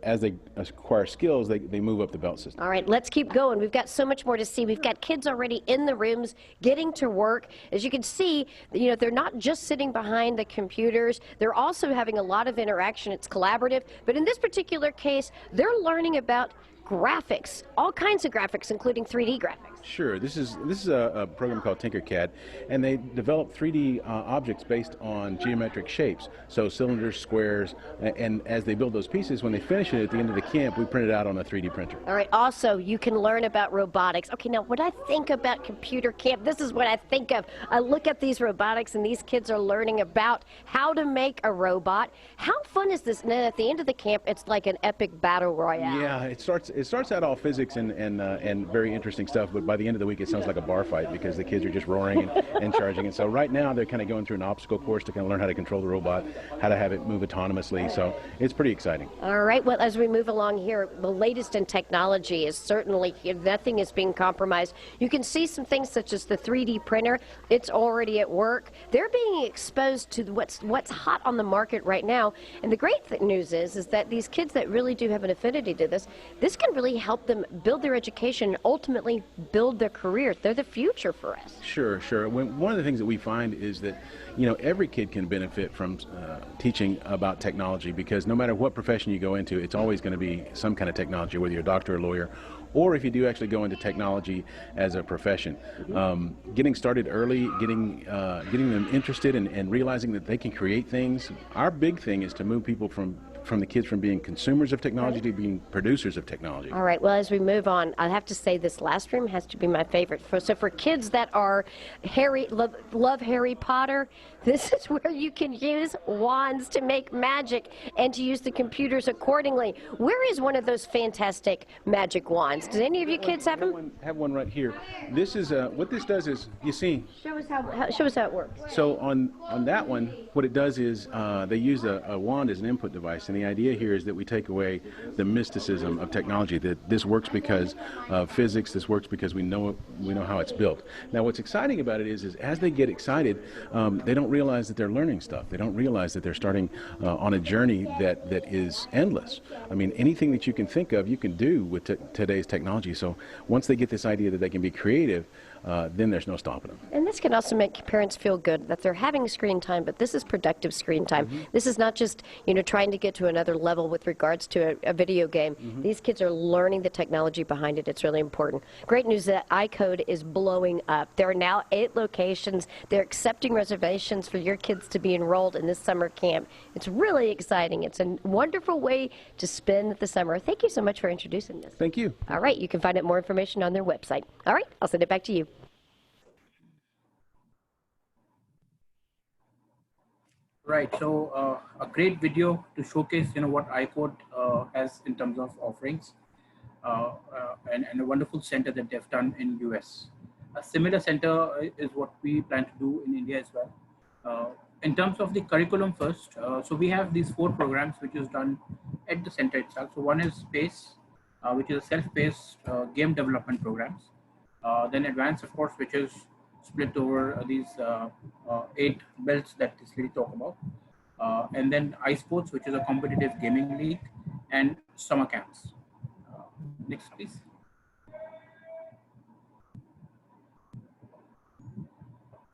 as they acquire skills, they move up the belt system. All right, let's keep going. We've got so much more to see. We've got kids already in the rooms getting to work. As you can see, they're not just sitting behind the computers. They're also having a lot of interaction. It's collaborative. But in this particular case, they're learning about graphics, all kinds of graphics, including 3D graphics. Sure. This is a program called Tinkercad, and they develop 3D objects based on geometric shapes. So cylinders, squares, and as they build those pieces, when they finish it at the end of the camp, we print it out on a 3D printer. All right. Also, you can learn about robotics. Okay, now when I think about computer camp, this is what I think of. I look at these robotics, and these kids are learning about how to make a robot. How fun is this? And then at the end of the camp, it's like an epic battle royale. Yeah, it starts it starts out all physics and very interesting stuff, but by the end of the week it sounds like a bar fight because the kids are just roaring and charging. And so right now they're kind of going through an obstacle course to kind of learn how to control the robot, how to have it move autonomously. So it's pretty exciting. All right. Well, as we move along here, the latest in technology is certainly nothing is being compromised. You can see some things such as the 3D printer. It's already at work. They're being exposed to what's hot on the market right now. And the great news is that these kids that really do have an affinity to this can really help them build their education and ultimately build their careers. They're the future for us. Sure. One of the things that we find is that, every kid can benefit from teaching about technology, because no matter what profession you go into, it's always going to be some kind of technology, whether you're a doctor or a lawyer, or if you do actually go into technology as a profession. Getting started early, getting them interested and realizing that they can create things. Our big thing is to move people from the kids from being consumers of technology to being producers of technology. All right, well, as we move on, I have to say this last room has to be my favorite. So for kids that are love Harry Potter, this is where you can use wands to make magic and to use the computers accordingly. Where is one of those fantastic magic wands? Does any of you kids have them? I have one right here. This is what this does is, you see. Show us how it works. So on that one, what it does is they use a wand as an input device, and the idea here is that we take away the mysticism of technology, that this works because of physics, this works because we know how it's built. Now what's exciting about it is as they get excited, they don't realize that they're learning stuff. They don't realize that they're starting on a journey that is endless. I mean, anything that you can think of, you can do with today's technology. So once they get this idea that they can be creative, then there's no stopping them. And this can also make parents feel good that they're having screen time, but this is productive screen time. This is not just, trying to get to another level with regards to a video game. These kids are learning the technology behind it. It's really important. Great news that iCode is blowing up. There are now 8 locations. They're accepting reservations for your kids to be enrolled in this summer camp. It's really exciting. It's a wonderful way to spend the summer. Thank you so much for introducing this. Thank you. All right, you can find out more information on their website. All right, I'll send it back to you. Right, so a great video to showcase, what iCode has in terms of offerings, and a wonderful center that they've done in US. A similar center is what we plan to do in India as well. In terms of the curriculum first, so we have these 4 programs which is done at the center itself. So one is SPACE, which is a self-paced game development programs. Then Advanced, of course, which is split over these 8 belts that this lady talked about. And then iSports, which is a competitive gaming league, and summer camps. Next, please.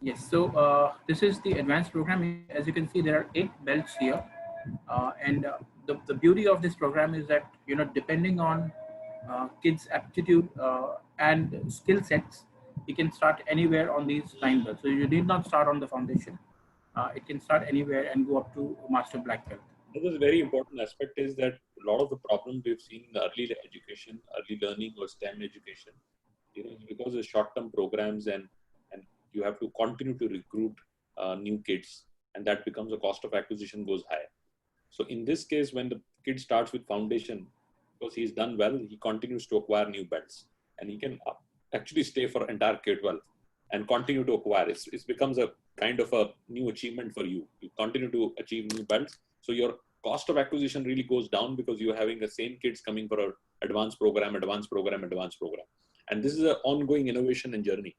Yes, so this is the advanced program. As you can see, there are 8 belts here. And the beauty of this program is that, depending on kids' aptitude and skill sets, you can start anywhere on these 9 belts. So you need not start on the foundation. It can start anywhere and go up to master black belt. Another very important aspect is that a lot of the problems we've seen in the early education, early learning or STEM education, is because of short-term programs and you have to continue to recruit new kids, and that becomes the cost of acquisition goes high. So in this case, when the kid starts with foundation, because he's done well, he continues to acquire new belts, and he can actually stay for entire K-12 and continue to acquire. It becomes a kind of a new achievement for you. You continue to achieve new belts. So your cost of acquisition really goes down because you're having the same kids coming for an advanced program. And this is an ongoing innovation and journey.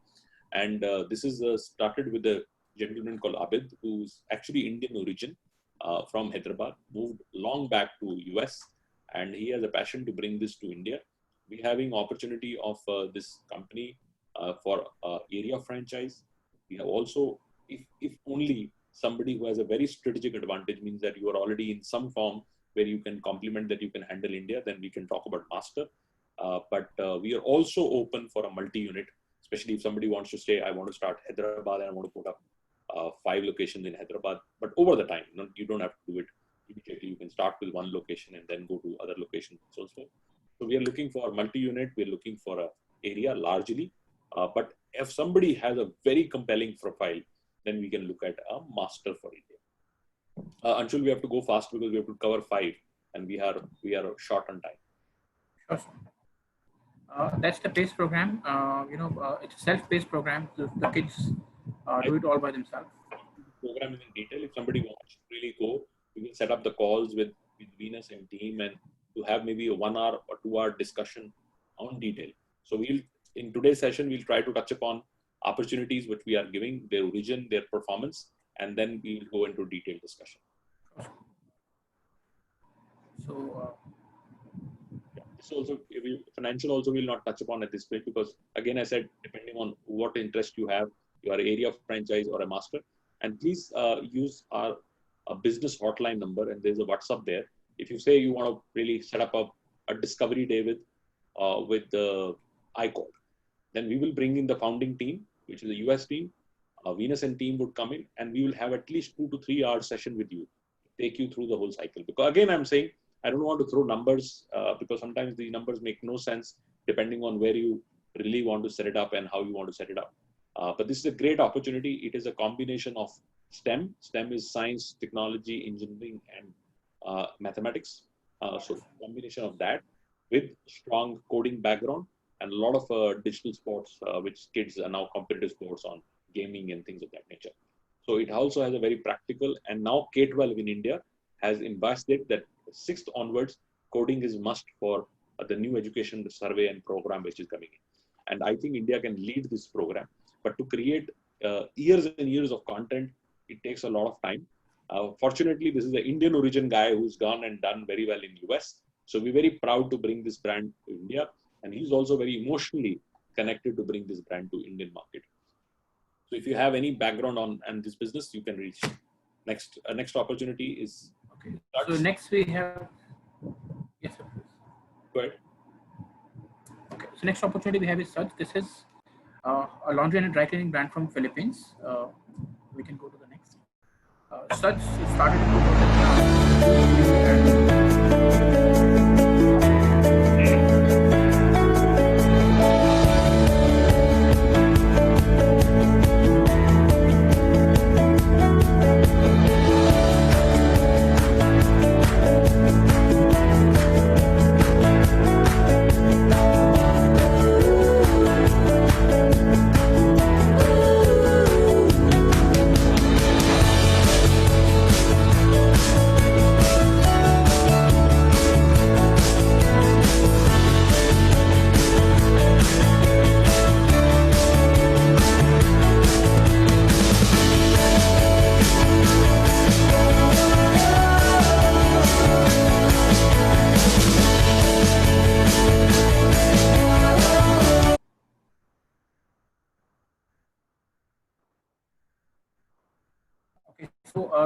And this is started with a gentleman called Abid, who's actually Indian origin from Hyderabad, moved long back to US, and he has a passion to bring this to India. We're having opportunity of this company for area franchise. We have also, if only somebody who has a very strategic advantage, means that you are already in some form where you can complement that you can handle India, then we can talk about master. But we are also open for a multi-unit, especially if somebody wants to say, I want to start Hyderabad and I want to put up 5 locations in Hyderabad. But over the time, you don't have to do it immediately. You can start with 1 location and then go to other locations also. So we are looking for multi-unit. We're looking for a area largely. But if somebody has a very compelling profile, then we can look at a master for India. Anshul, we have to go fast because we have to cover 5 and we are short on time. Sure. That's the PACE program. It's a self-paced program. The kids do it all by themselves. Program in detail. If somebody wants to really go, we will set up the calls with Venus and team, and to have maybe a 1 hour or 2 hour discussion on detail. So we'll, in today's session, we'll try to touch upon opportunities which we are giving, their origin, their performance, and then we will go into detailed discussion. So this also, financial also will not touch upon at this point, because again, I said, depending on what interest you have, your area of franchise or a master, and please use our business hotline number, and there's a WhatsApp there. If you say you want to really set up a discovery day with the iCode, then we will bring in the founding team, which is a US team. Venus and team would come in, and we will have at least 2 to 3 hour session with you, take you through the whole cycle. Because again, I'm saying, I don't want to throw numbers because sometimes the numbers make no sense depending on where you really want to set it up and how you want to set it up. But this is a great opportunity. It is a combination of STEM. STEM is science, technology, engineering, and mathematics. So combination of that with strong coding background and a lot of digital sports, which kids are now competitive sports on gaming and things of that nature. So it also has a very practical, and now K-12 in India has invested that 6th onwards, coding is must for the new education survey and program which is coming in. And I think India can lead this program. But to create years and years of content, it takes a lot of time. Fortunately, this is an Indian origin guy who's gone and done very well in US. So we're very proud to bring this brand to India. And he's also very emotionally connected to bring this brand to Indian market. So if you have any background on this business, you can reach. Next opportunity is. Okay. So next we have. Yes, sir. Go ahead. Okay. So next opportunity we have is such. This is a laundry and dry cleaning brand from Philippines. We can go to the next. Such started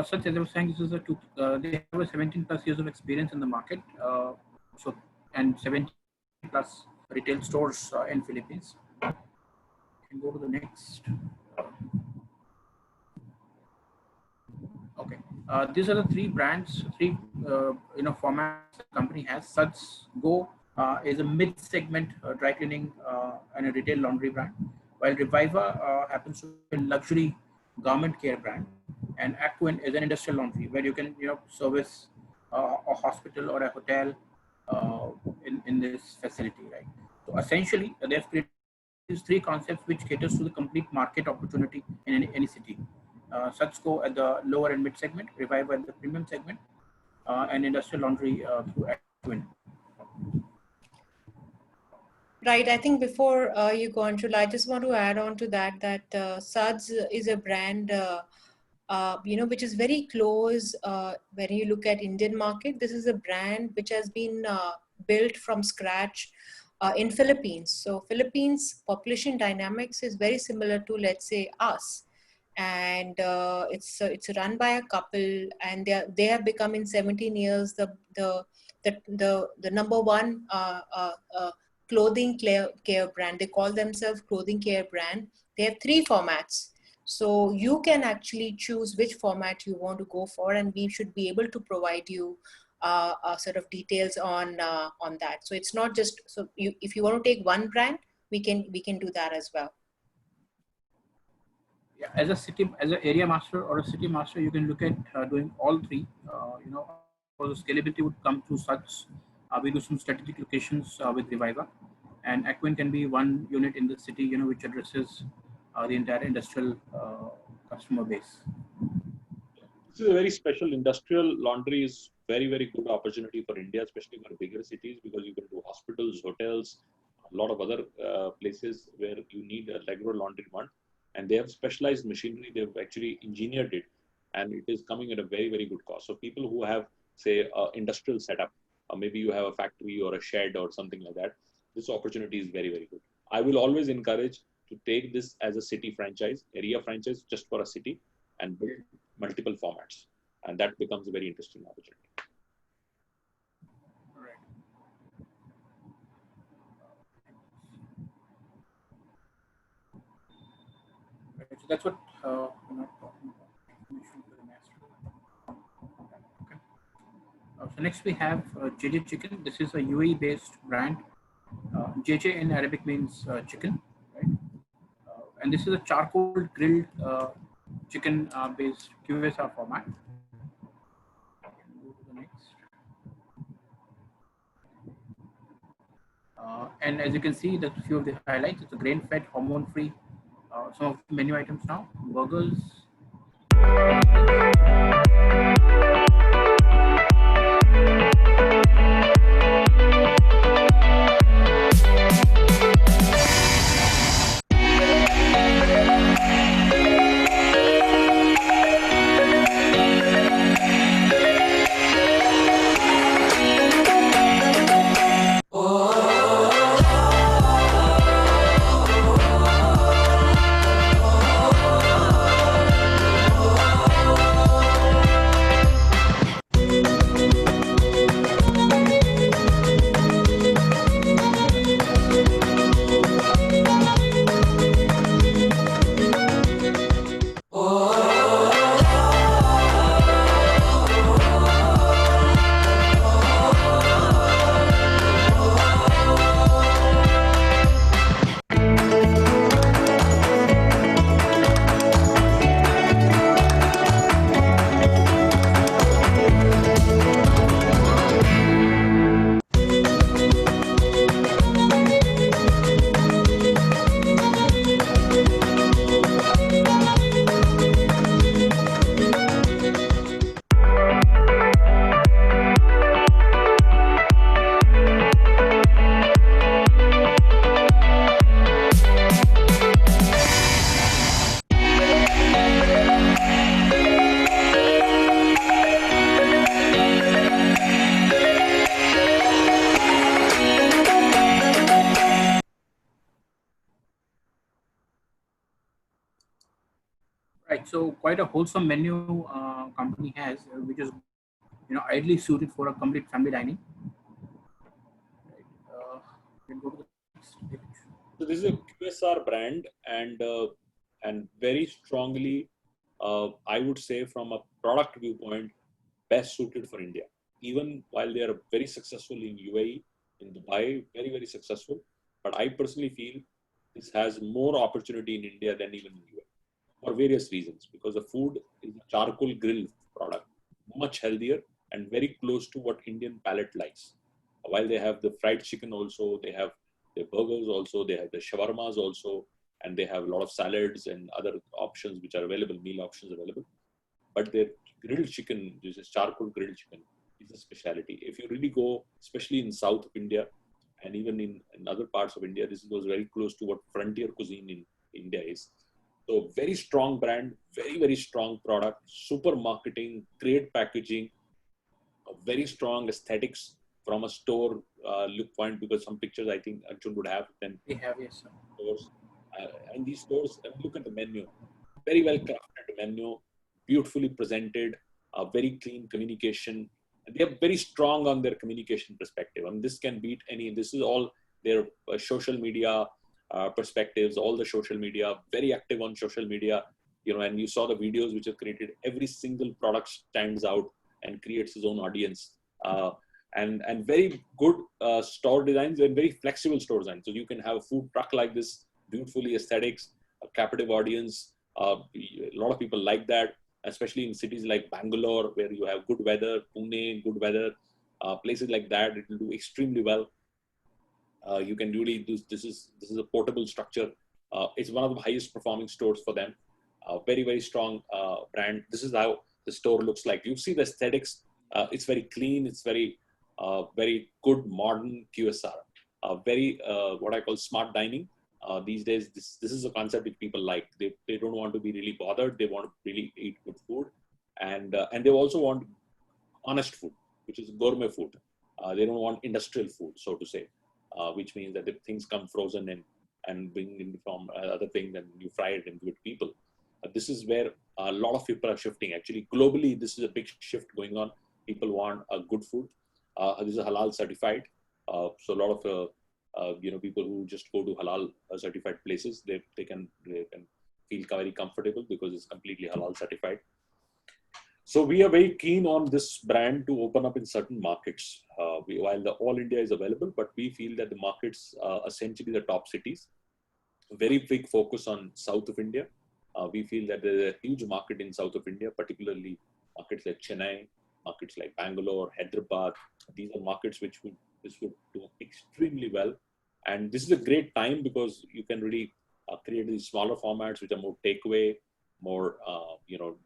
such as I was saying, this is they have a 17 plus years of experience in the market. And 70 plus retail stores in Philippines. You can go to the next. Okay, these are the three brands, formats the company has. Such Go is a mid-segment dry cleaning and a retail laundry brand, while Reviva happens to be a luxury garment care brand, and Aquin is an industrial laundry where you can service a hospital or a hotel in this facility, right? So essentially, they've created these three concepts which caters to the complete market opportunity in any city. Such Go at the lower and mid segment, Reviva at the premium segment, and industrial laundry through Aquin. Right. I think before you go on, Shula, I just want to add on to that Suds is a brand, which is very close when you look at Indian market. This is a brand which has been built from scratch in Philippines. So Philippines population dynamics is very similar to, let's say, us. And it's run by a couple, and they have become in 17 years the number one clothing care brand. They call themselves clothing care brand. They have 3 formats. So you can actually choose which format you want to go for, and we should be able to provide you sort of details on that. So it's not just, so if you want to take one brand, we can do that as well. Yeah, as an area master or a city master, you can look at doing all 3. For the scalability would come through Such. We do some strategic locations with Reviva. and Acuin can be one unit in the city, which addresses the entire industrial customer base. This is a very special. Industrial laundry is very, very good opportunity for India, especially for bigger cities, because you can do hospitals, hotels, a lot of other places where you need a regular laundry one. And they have specialized machinery. They've actually engineered it, and it is coming at a very, very good cost. So people who have, say, industrial setup, or maybe you have a factory or a shed or something like that, this opportunity is very, very good. I will always encourage to take this as a city franchise, area franchise, just for a city, and build multiple formats, and that becomes a very interesting opportunity. Right. So that's what we're not talking about. Information for the master. Okay. So next we have JJ Chicken. This is a UAE-based brand. JJ in Arabic means chicken, right? And this is a charcoal grilled chicken based QSR format. Go to the next. And as you can see, the few of the highlights. It's a grain-fed, hormone-free. Some of the menu items now: burgers. Right, so quite a wholesome menu company has, which is ideally suited for a complete family dining. Right. We'll go to the next page. So this is a QSR brand, and very strongly, I would say, from a product viewpoint, best suited for India. Even while they are very successful in UAE, in Dubai, very, very successful. But I personally feel this has more opportunity in India than even in UAE for various reasons. Because the food is a charcoal grill product, much healthier and very close to what Indian palate likes. While they have the fried chicken also, they have the burgers also, they have the shawarmas also, and they have a lot of salads and other options which are available, meal options available. But their grilled chicken, this is charcoal grilled chicken, is a specialty. If you really go, especially in South of India and even in other parts of India, this goes very close to what frontier cuisine in India is. So very strong brand, very, very strong product, super marketing, great packaging, very strong aesthetics from a store look point, because some pictures I think Arjun would have. Then we have, yes, sir. Stores. And these stores, look at the menu, very well crafted menu, beautifully presented, very clean communication. And they are very strong on their communication perspective. And this can beat any, this is all their social media perspectives, all the social media, very active on social media, and you saw the videos which are created. Every single product stands out and creates its own audience. And very good store designs and very flexible store design. So you can have a food truck like this, beautifully aesthetics, a captive audience. A lot of people like that, especially in cities like Bangalore, where you have good weather, Pune, good weather, places like that, it will do extremely well. You can really do this is a portable structure. It's one of the highest performing stores for them. Very, very strong brand. This is how the store looks like. You see the aesthetics. It's very clean. It's very very good modern QSR. Very what I call smart dining. These days, this is a concept which people like. They don't want to be really bothered. They want to really eat good food, and they also want honest food, which is gourmet food. They don't want industrial food, so to say, which means that if things come frozen and bring in from other things and you fry it and give it to people. This is where a lot of people are shifting. Actually, globally, this is a big shift going on. People want good food. This is halal certified. So a lot of people who just go to halal certified places, they can feel very comfortable because it's completely halal certified. So we are very keen on this brand to open up in certain markets. While the all India is available, but we feel that the markets, essentially the top cities, very big focus on south of India. We feel that there's a huge market in south of India, particularly markets like Chennai, markets like Bangalore, Hyderabad. These are markets which would do extremely well. And this is a great time because you can really create these smaller formats which are more takeaway, more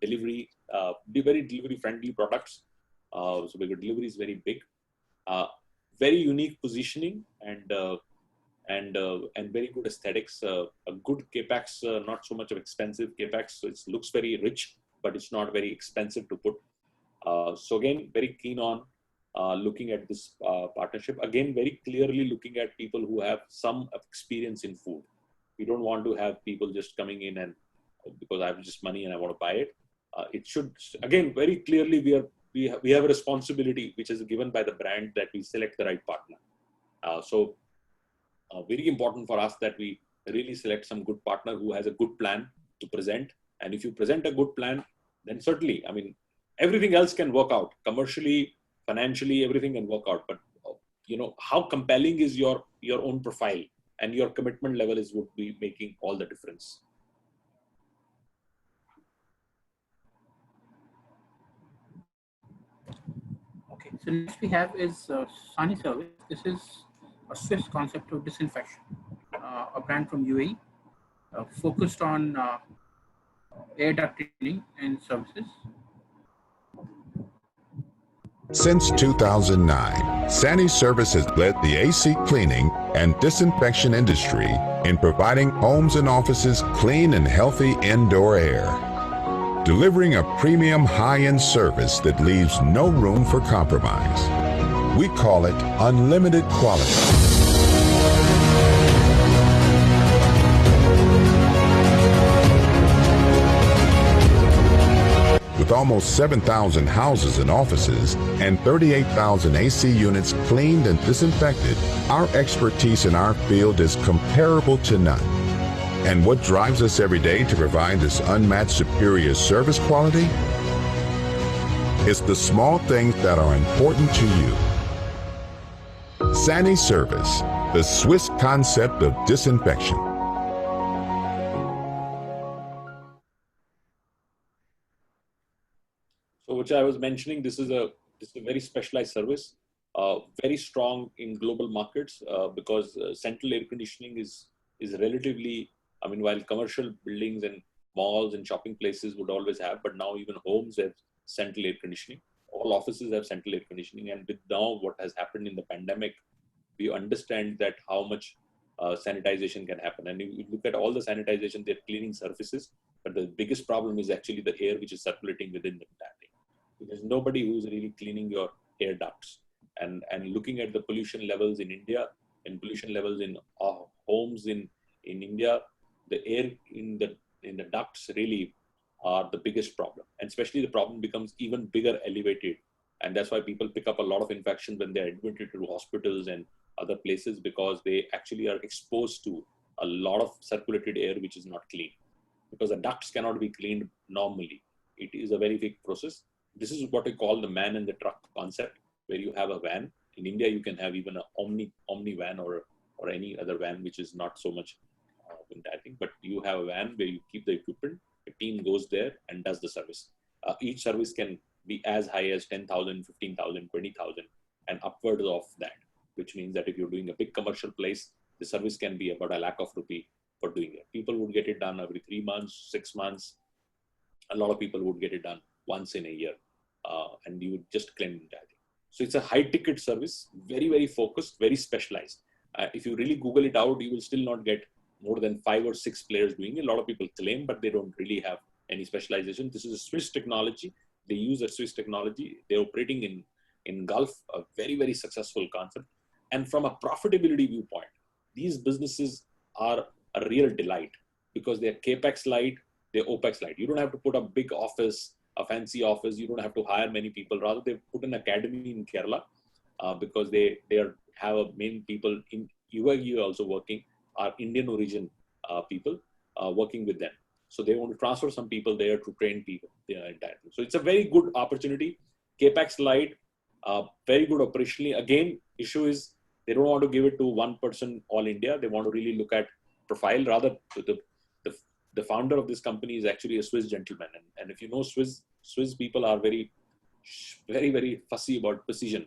delivery, be very delivery friendly products. So because delivery is very big, very unique positioning and very good aesthetics. A good capex, not so much of expensive capex. So it looks very rich, but it's not very expensive to put. So again, very keen on looking at this partnership. Again, very clearly looking at people who have some experience in food. We don't want to have people just coming in and because I have just money and I want to buy it. It should, again, very clearly we have a responsibility which is given by the brand that we select the right partner. So very important for us that we really select some good partner who has a good plan to present. And if you present a good plan, then certainly, I mean, everything else can work out commercially, financially, everything can work out. But how compelling is your own profile and your commitment level would be making all the difference. Okay, so next we have is Sani Service. This is a Swiss concept of disinfection, a brand from UAE, focused on air duct cleaning and services. Since 2009, Sani Service has led the AC cleaning and disinfection industry in providing homes and offices clean and healthy indoor air, delivering a premium high-end service that leaves no room for compromise. We call it unlimited quality. With almost 7,000 houses and offices and 38,000 AC units cleaned and disinfected, our expertise in our field is comparable to none. And what drives us every day to provide this unmatched superior service quality? It's the small things that are important to you. Sani Service, the Swiss concept of disinfection. So, which I was mentioning, this is a very specialized service, very strong in global markets because central air conditioning is relatively. I mean, while commercial buildings and malls and shopping places would always have, but now even homes have central air conditioning. All offices have central air conditioning, and with now what has happened in the pandemic, we understand that how much sanitization can happen. And if you look at all the sanitization, they're cleaning surfaces, but the biggest problem is actually the air which is circulating within the entire thing. There's nobody who's really cleaning your air ducts. And looking at the pollution levels in India and pollution levels in homes in India, the air in the ducts really are the biggest problem. And especially the problem becomes even bigger, elevated. And that's why people pick up a lot of infections when they're admitted to hospitals and other places because they actually are exposed to a lot of circulated air which is not clean. Because the ducts cannot be cleaned normally. It is a very big process. This is what we call the man in the truck concept, where you have a van. In India, you can have even an omni van or any other van which is not so much I think, but you have a van where you keep the equipment, a team goes there and does the service. Each service can be as high as 10,000, 15,000, 20,000 and upwards of that. which means that if you're doing a big commercial place, the service can be about ₹1,00,000 for doing it. People would get it done every 3 months, 6 months. A lot of people would get it done once in a year, and you would just claim the entire thing. So it's a high ticket service, very, very focused, very specialized. If you really Google it out, you will still not get more than 5 or 6 players doing it. A lot of people claim, but they don't really have any specialization. This is a Swiss technology. They use a Swiss technology. They're operating in Gulf, a very, very successful concept. And from a profitability viewpoint, these businesses are a real delight because they're CapEx light, they're OpEx light. You don't have to put a big office, a fancy office. You don't have to hire many people. Rather, they put an academy in Kerala because they have a main people in UAE also working, are Indian origin people working with them. So they want to transfer some people there to train people. So it's a very good opportunity. CapEx light, very good operationally. Again, issue is they don't want to give it to one person all India. They want to really look at profile. Rather, the founder of this company is actually a Swiss gentleman. And if you know Swiss people are very, very, very fussy about precision.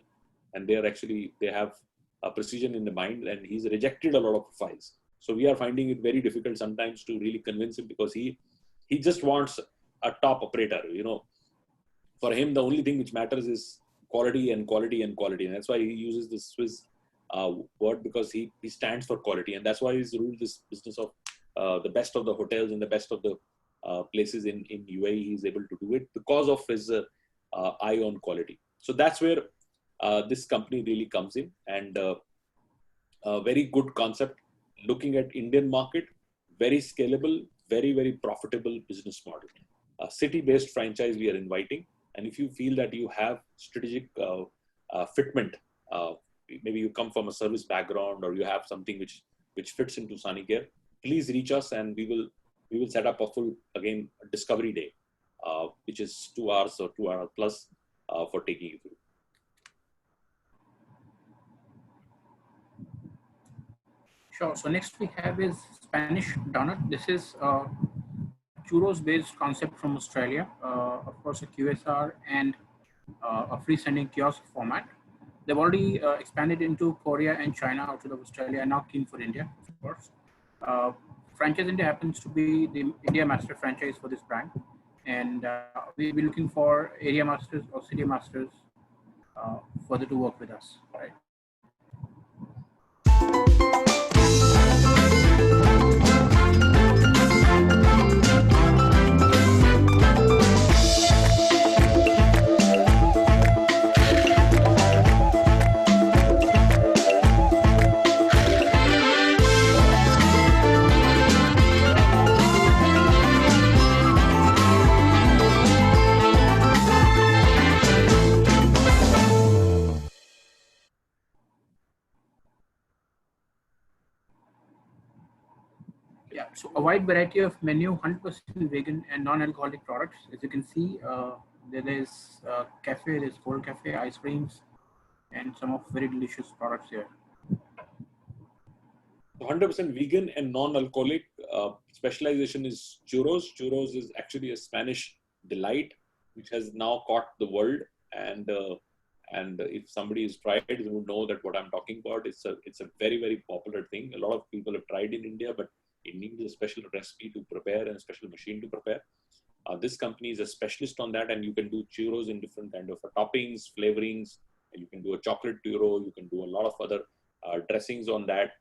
And they have a precision in the mind, and he's rejected a lot of profiles. So we are finding it very difficult sometimes to really convince him because he just wants a top operator. For him, the only thing which matters is quality and quality and quality. And that's why he uses the Swiss word, because he stands for quality. And that's why he's ruled this business of the best of the hotels and the best of the places in UAE. He's able to do it because of his eye on quality. So that's where this company really comes in, and a very good concept. Looking at Indian market, very scalable, very, very profitable business model. A city-based franchise we are inviting. And if you feel that you have strategic fitment, maybe you come from a service background or you have something which fits into Sanicare, please reach us and we will set up a full, again, discovery day, which is 2 hours or 2 hour plus for taking you through. Sure. So next we have is Spanish donut. This is a churros-based concept from Australia. Of course, a QSR and a freestanding kiosk format. They've already expanded into Korea and China outside of Australia, and now keen for India, of course. Franchise India happens to be the India master franchise for this brand, and we'll be looking for area masters or city masters further to work with us, right? So a wide variety of menu, 100% vegan and non-alcoholic products. As you can see, there is cafe, there's cold cafe, ice creams, and some of very delicious products here. 100% vegan and non-alcoholic. Specialization is churros. Churros is actually a Spanish delight, which has now caught the world. And if somebody has tried it, they would know that what I'm talking about. It's a very, very popular thing. A lot of people have tried in India, but it needs a special recipe to prepare and a special machine to prepare. This company is a specialist on that, and you can do churros in different kind of toppings, flavorings. You can do a chocolate churro. You can do a lot of other dressings on that,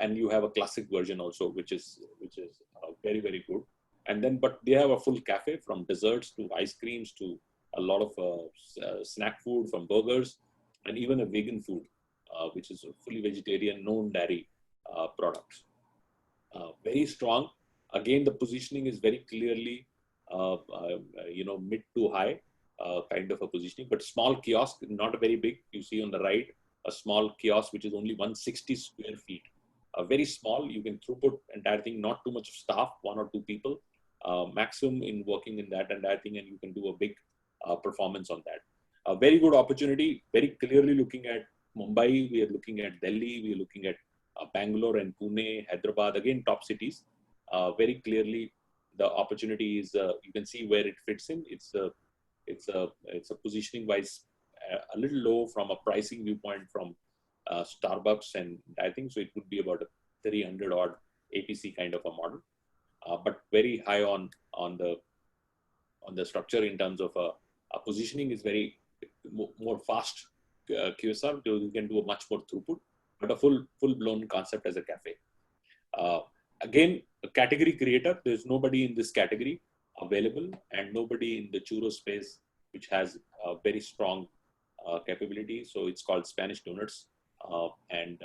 and you have a classic version also, which is very, very good. And then, but they have a full cafe, from desserts to ice creams to a lot of snack food, from burgers, and even a vegan food, which is a fully vegetarian, non-dairy products. Very strong. Again, the positioning is very clearly, mid to high kind of a positioning, but small kiosk, not very big. You see on the right, a small kiosk, which is only 160 square feet. Very small. You can throughput entire thing, not too much of staff, 1 or 2 people, maximum in working in that entire thing, and you can do a big performance on that. A very good opportunity, very clearly looking at Mumbai, we are looking at Delhi, we are looking at Bangalore and Pune, Hyderabad, again, top cities. Very clearly, the opportunity is, you can see where it fits in. It's a positioning wise a little low from a pricing viewpoint from Starbucks, and I think so it would be about a 300 odd APC kind of a model, but very high on the structure in terms of positioning is very more fast QSR. You can do a much more throughput, but a full blown concept as a cafe. Again, a category creator. There's nobody in this category available, and nobody in the churro space which has a very strong capability. So it's called Spanish Donuts, and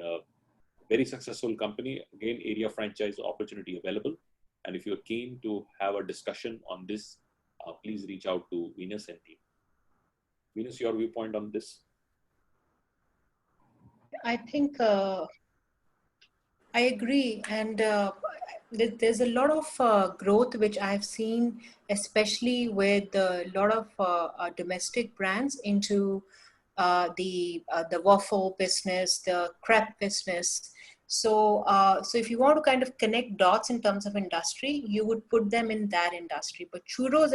very successful company. Again, area franchise opportunity available. And if you're keen to have a discussion on this, please reach out to Venus and team. Venus, your viewpoint on this? I think I agree, and there's a lot of growth which I've seen, especially with a lot of domestic brands into the waffle business, the crepe business. So if you want to kind of connect dots in terms of industry, you would put them in that industry. But churros,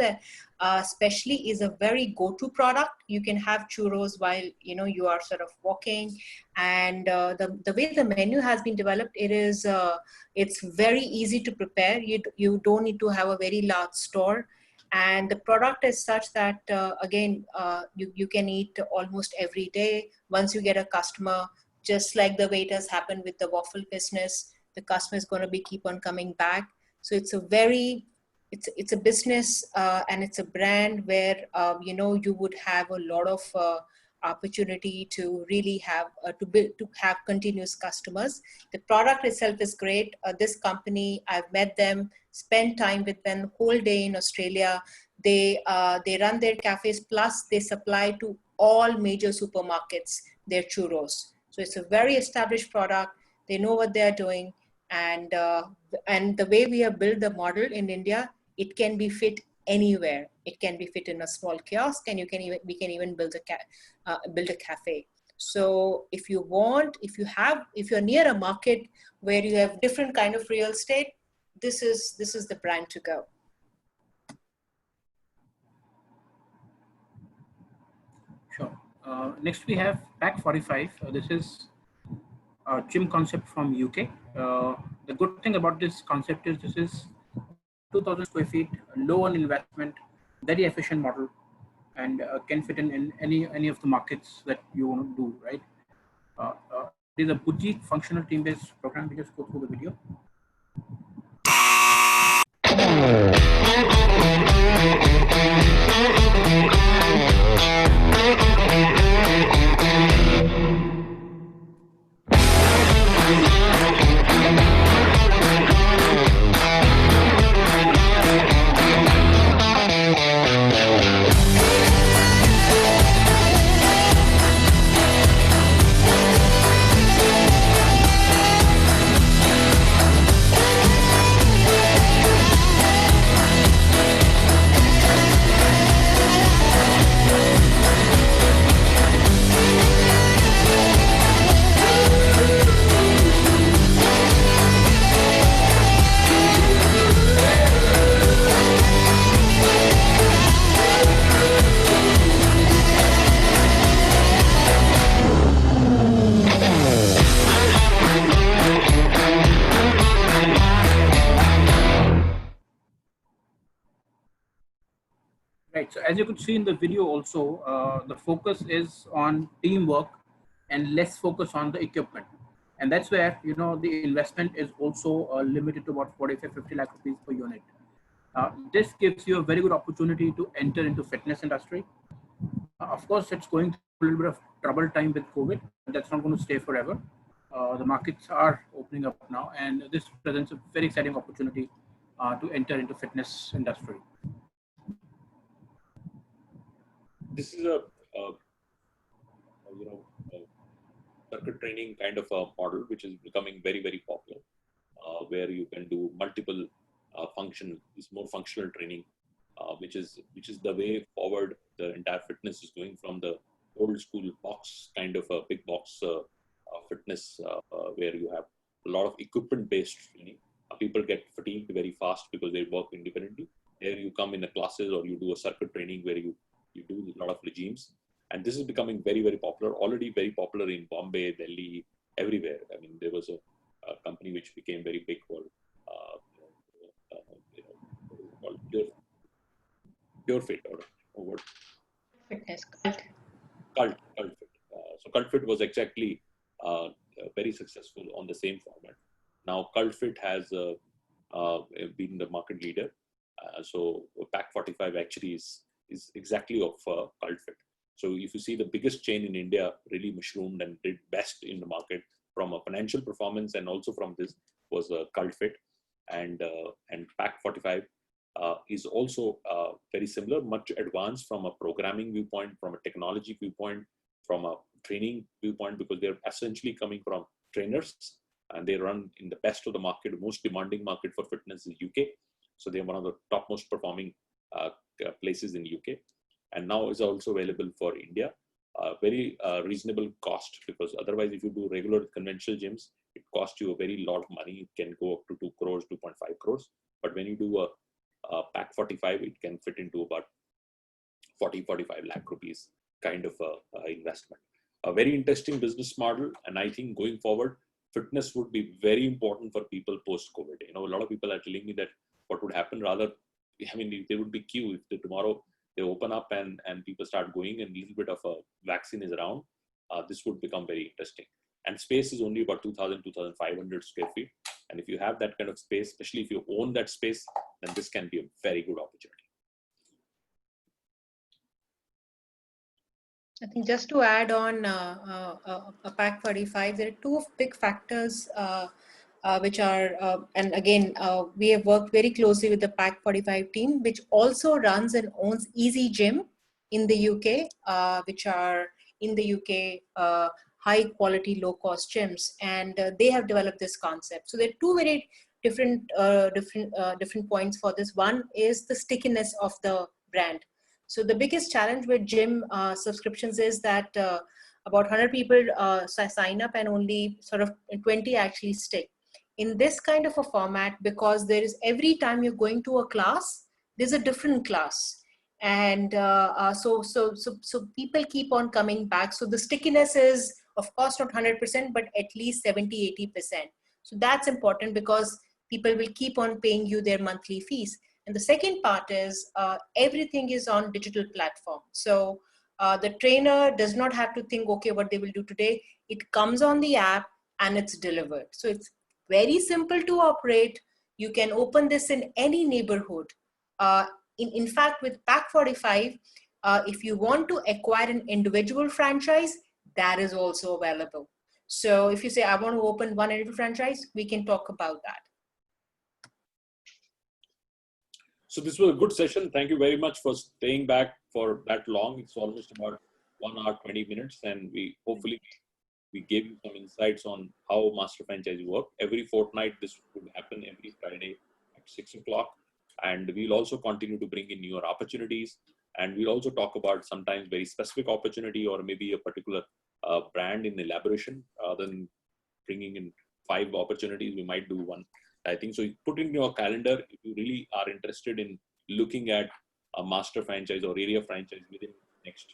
especially, is a very go-to product. You can have churros while you are sort of walking, and the way the menu has been developed, it's very easy to prepare. You don't need to have a very large store. And the product is such that, again, you can eat almost every day. Once you get a customer, just like the way it has happened with the waffle business, the customer is going to keep on coming back. So it's a business and it's a brand where, you would have a lot of opportunity to really have to have continuous customers. The product itself is great. This company, I've met them, spent time with them whole day in Australia. They run their cafes, plus they supply to all major supermarkets their churros. So it's a very established product. They know what they're doing, and the way we have built the model in India, it can be fit anywhere. It can be fit in a small kiosk, and we can even build a cafe. So if you're near a market where you have different kind of real estate, this is the brand to go. Sure. Next we have Pack 45. This is a gym concept from UK. The good thing about this concept is this is 2,000 square feet, low on investment, very efficient model, and can fit in any of the markets that you want to do, right? It is a boutique functional team-based program. We just go through the video. Right. So as you could see in the video also, the focus is on teamwork and less focus on the equipment. And that's where, the investment is also limited to about 45-50 lakh rupees per unit. This gives you a very good opportunity to enter into fitness industry. Of course, it's going through a little bit of trouble time with COVID, but that's not going to stay forever. The markets are opening up now, and this presents a very exciting opportunity to enter into fitness industry. This is a circuit training kind of a model which is becoming very, very popular, where you can do multiple more functional training, which is the way forward. The entire fitness is going from the old school box kind of a big box fitness, where you have a lot of equipment based training. People get fatigued very fast because they work independently. There you come in the classes, or you do a circuit training where you do a lot of regimes, And this is becoming very, very popular, already very popular in Bombay, Delhi, everywhere. I mean, there was a company which became very big called, called Pure Fit or what? Fitness. Cult Fit. So Cult Fit was exactly very successful on the same format. Now Cult Fit has been the market leader. So Pack 45 actually is exactly of Cult Fit. So if you see, the biggest chain in India really mushroomed and did best in the market from a financial performance, and also from this was Cult Fit, and Pack 45 is also very similar, much advanced from a programming viewpoint, from a technology viewpoint, from a training viewpoint, because they're essentially coming from trainers, and they run in the best of the market. Most demanding market for fitness is UK, so they're one of the top most performing places in UK, and now is also available for India. Very reasonable cost, because otherwise if you do regular conventional gyms, it costs you a very lot of money. It can go up to 2 crores, 2.5 crores. But when you do a Pack 45, it can fit into about 40-45 lakh rupees kind of investment. A very interesting business model, and I think going forward, fitness would be very important for people post-COVID. You know, a lot of people are telling me that what would happen, rather, I mean, there would be queue if tomorrow they open up and people start going and a little bit of a vaccine is around. This would become very interesting. And space is only about 2,000, 2,500 square feet. And if you have that kind of space, especially if you own that space, then this can be a very good opportunity. I think just to add on a Pack 45, there are two big factors which are, and again, we have worked very closely with the Pack 45 team, which also runs and owns Easy Gym in the UK, which are in the UK high quality, low cost gyms, and they have developed this concept. So there are two very different points for this. One is the stickiness of the brand. So the biggest challenge with gym subscriptions is that about 100 people sign up and only sort of 20 actually stick. In this kind of a format, because there is, every time you're going to a class, there's a different class. And so people keep on coming back. So the stickiness is, of course, not 100%, but at least 70-80%. So that's important, because people will keep on paying you their monthly fees. And the second part is everything is on digital platform. So the trainer does not have to think, okay, what they will do today. It comes on the app and it's delivered. So it's very simple to operate. You can open this in any neighborhood. In fact, with Pack 45, if you want to acquire an individual franchise, that is also available. So if you say, I want to open one individual franchise, we can talk about that. So this was a good session. Thank you very much for staying back for that long. It's almost about 1 hour, 20 minutes. And we hopefully we gave you some insights on how master franchise work. Every fortnight, this would happen every Friday at 6 o'clock. And we'll also continue to bring in newer opportunities. And we'll also talk about sometimes very specific opportunity, or maybe a particular brand in elaboration. Rather than bringing in 5 opportunities, we might do one. I think so. You put in your calendar if you really are interested in looking at a master franchise or area franchise within the next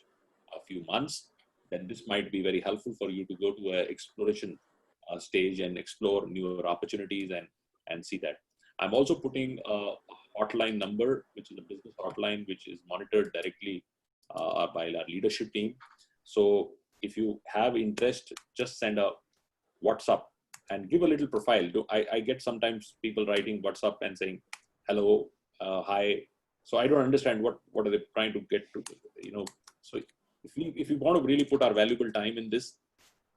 few months. Then this might be very helpful for you to go to an exploration stage and explore newer opportunities and see that. I'm also putting a hotline number, which is a business hotline, which is monitored directly by our leadership team. So if you have interest, just send a WhatsApp and give a little profile. I get sometimes people writing WhatsApp and saying, hello, hi. So I don't understand what are they trying to get to, you know. So if you want to really put our valuable time in this,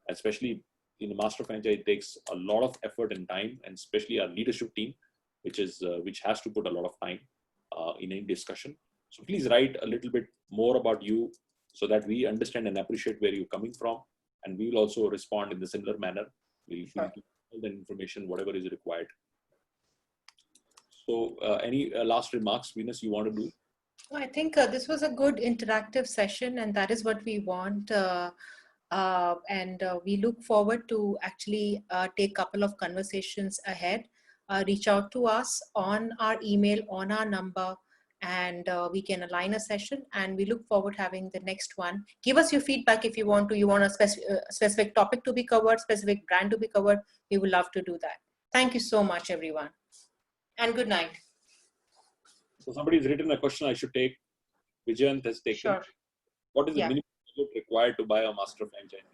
especially in the master franchise, it takes a lot of effort and time, and especially our leadership team, which has to put a lot of time in any discussion. So please write a little bit more about you, so that we understand and appreciate where you're coming from, and we will also respond in the similar manner. We'll give you all the information, whatever is required. So any last remarks, Venus, you want to do? I think this was a good interactive session, and that is what we want. We look forward to actually take a couple of conversations ahead. Reach out to us on our email, on our number, and we can align a session, and we look forward to having the next one. Give us your feedback if you want a specific topic to be covered, specific brand to be covered. We would love to do that. Thank you so much, everyone. And good night. So somebody's written a question I should take. Vijayant has taken. Sure. What is the minimum budget required to buy a master franchise?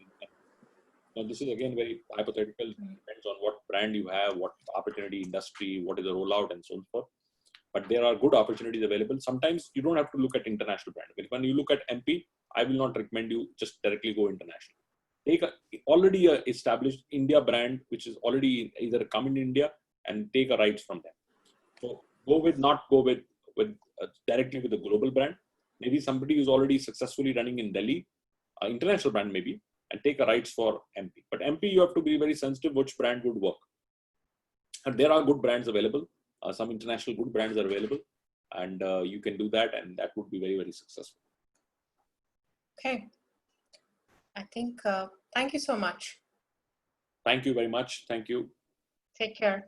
Now, this is again very hypothetical. Depends on what brand you have, what opportunity, industry, what is the rollout, and so forth. But there are good opportunities available. Sometimes you don't have to look at international brand. When you look at MP, I will not recommend you just directly go international. Take already established India brand, which is already either come in India, and take a rights from them. So not go with directly with a global brand. Maybe somebody who's already successfully running in Delhi, international brand maybe, and take a rights for MP. But MP, you have to be very sensitive which brand would work. And there are good brands available. Some international good brands are available, and you can do that, and that would be very, very successful. Okay. I think, thank you so much. Thank you very much. Thank you. Take care.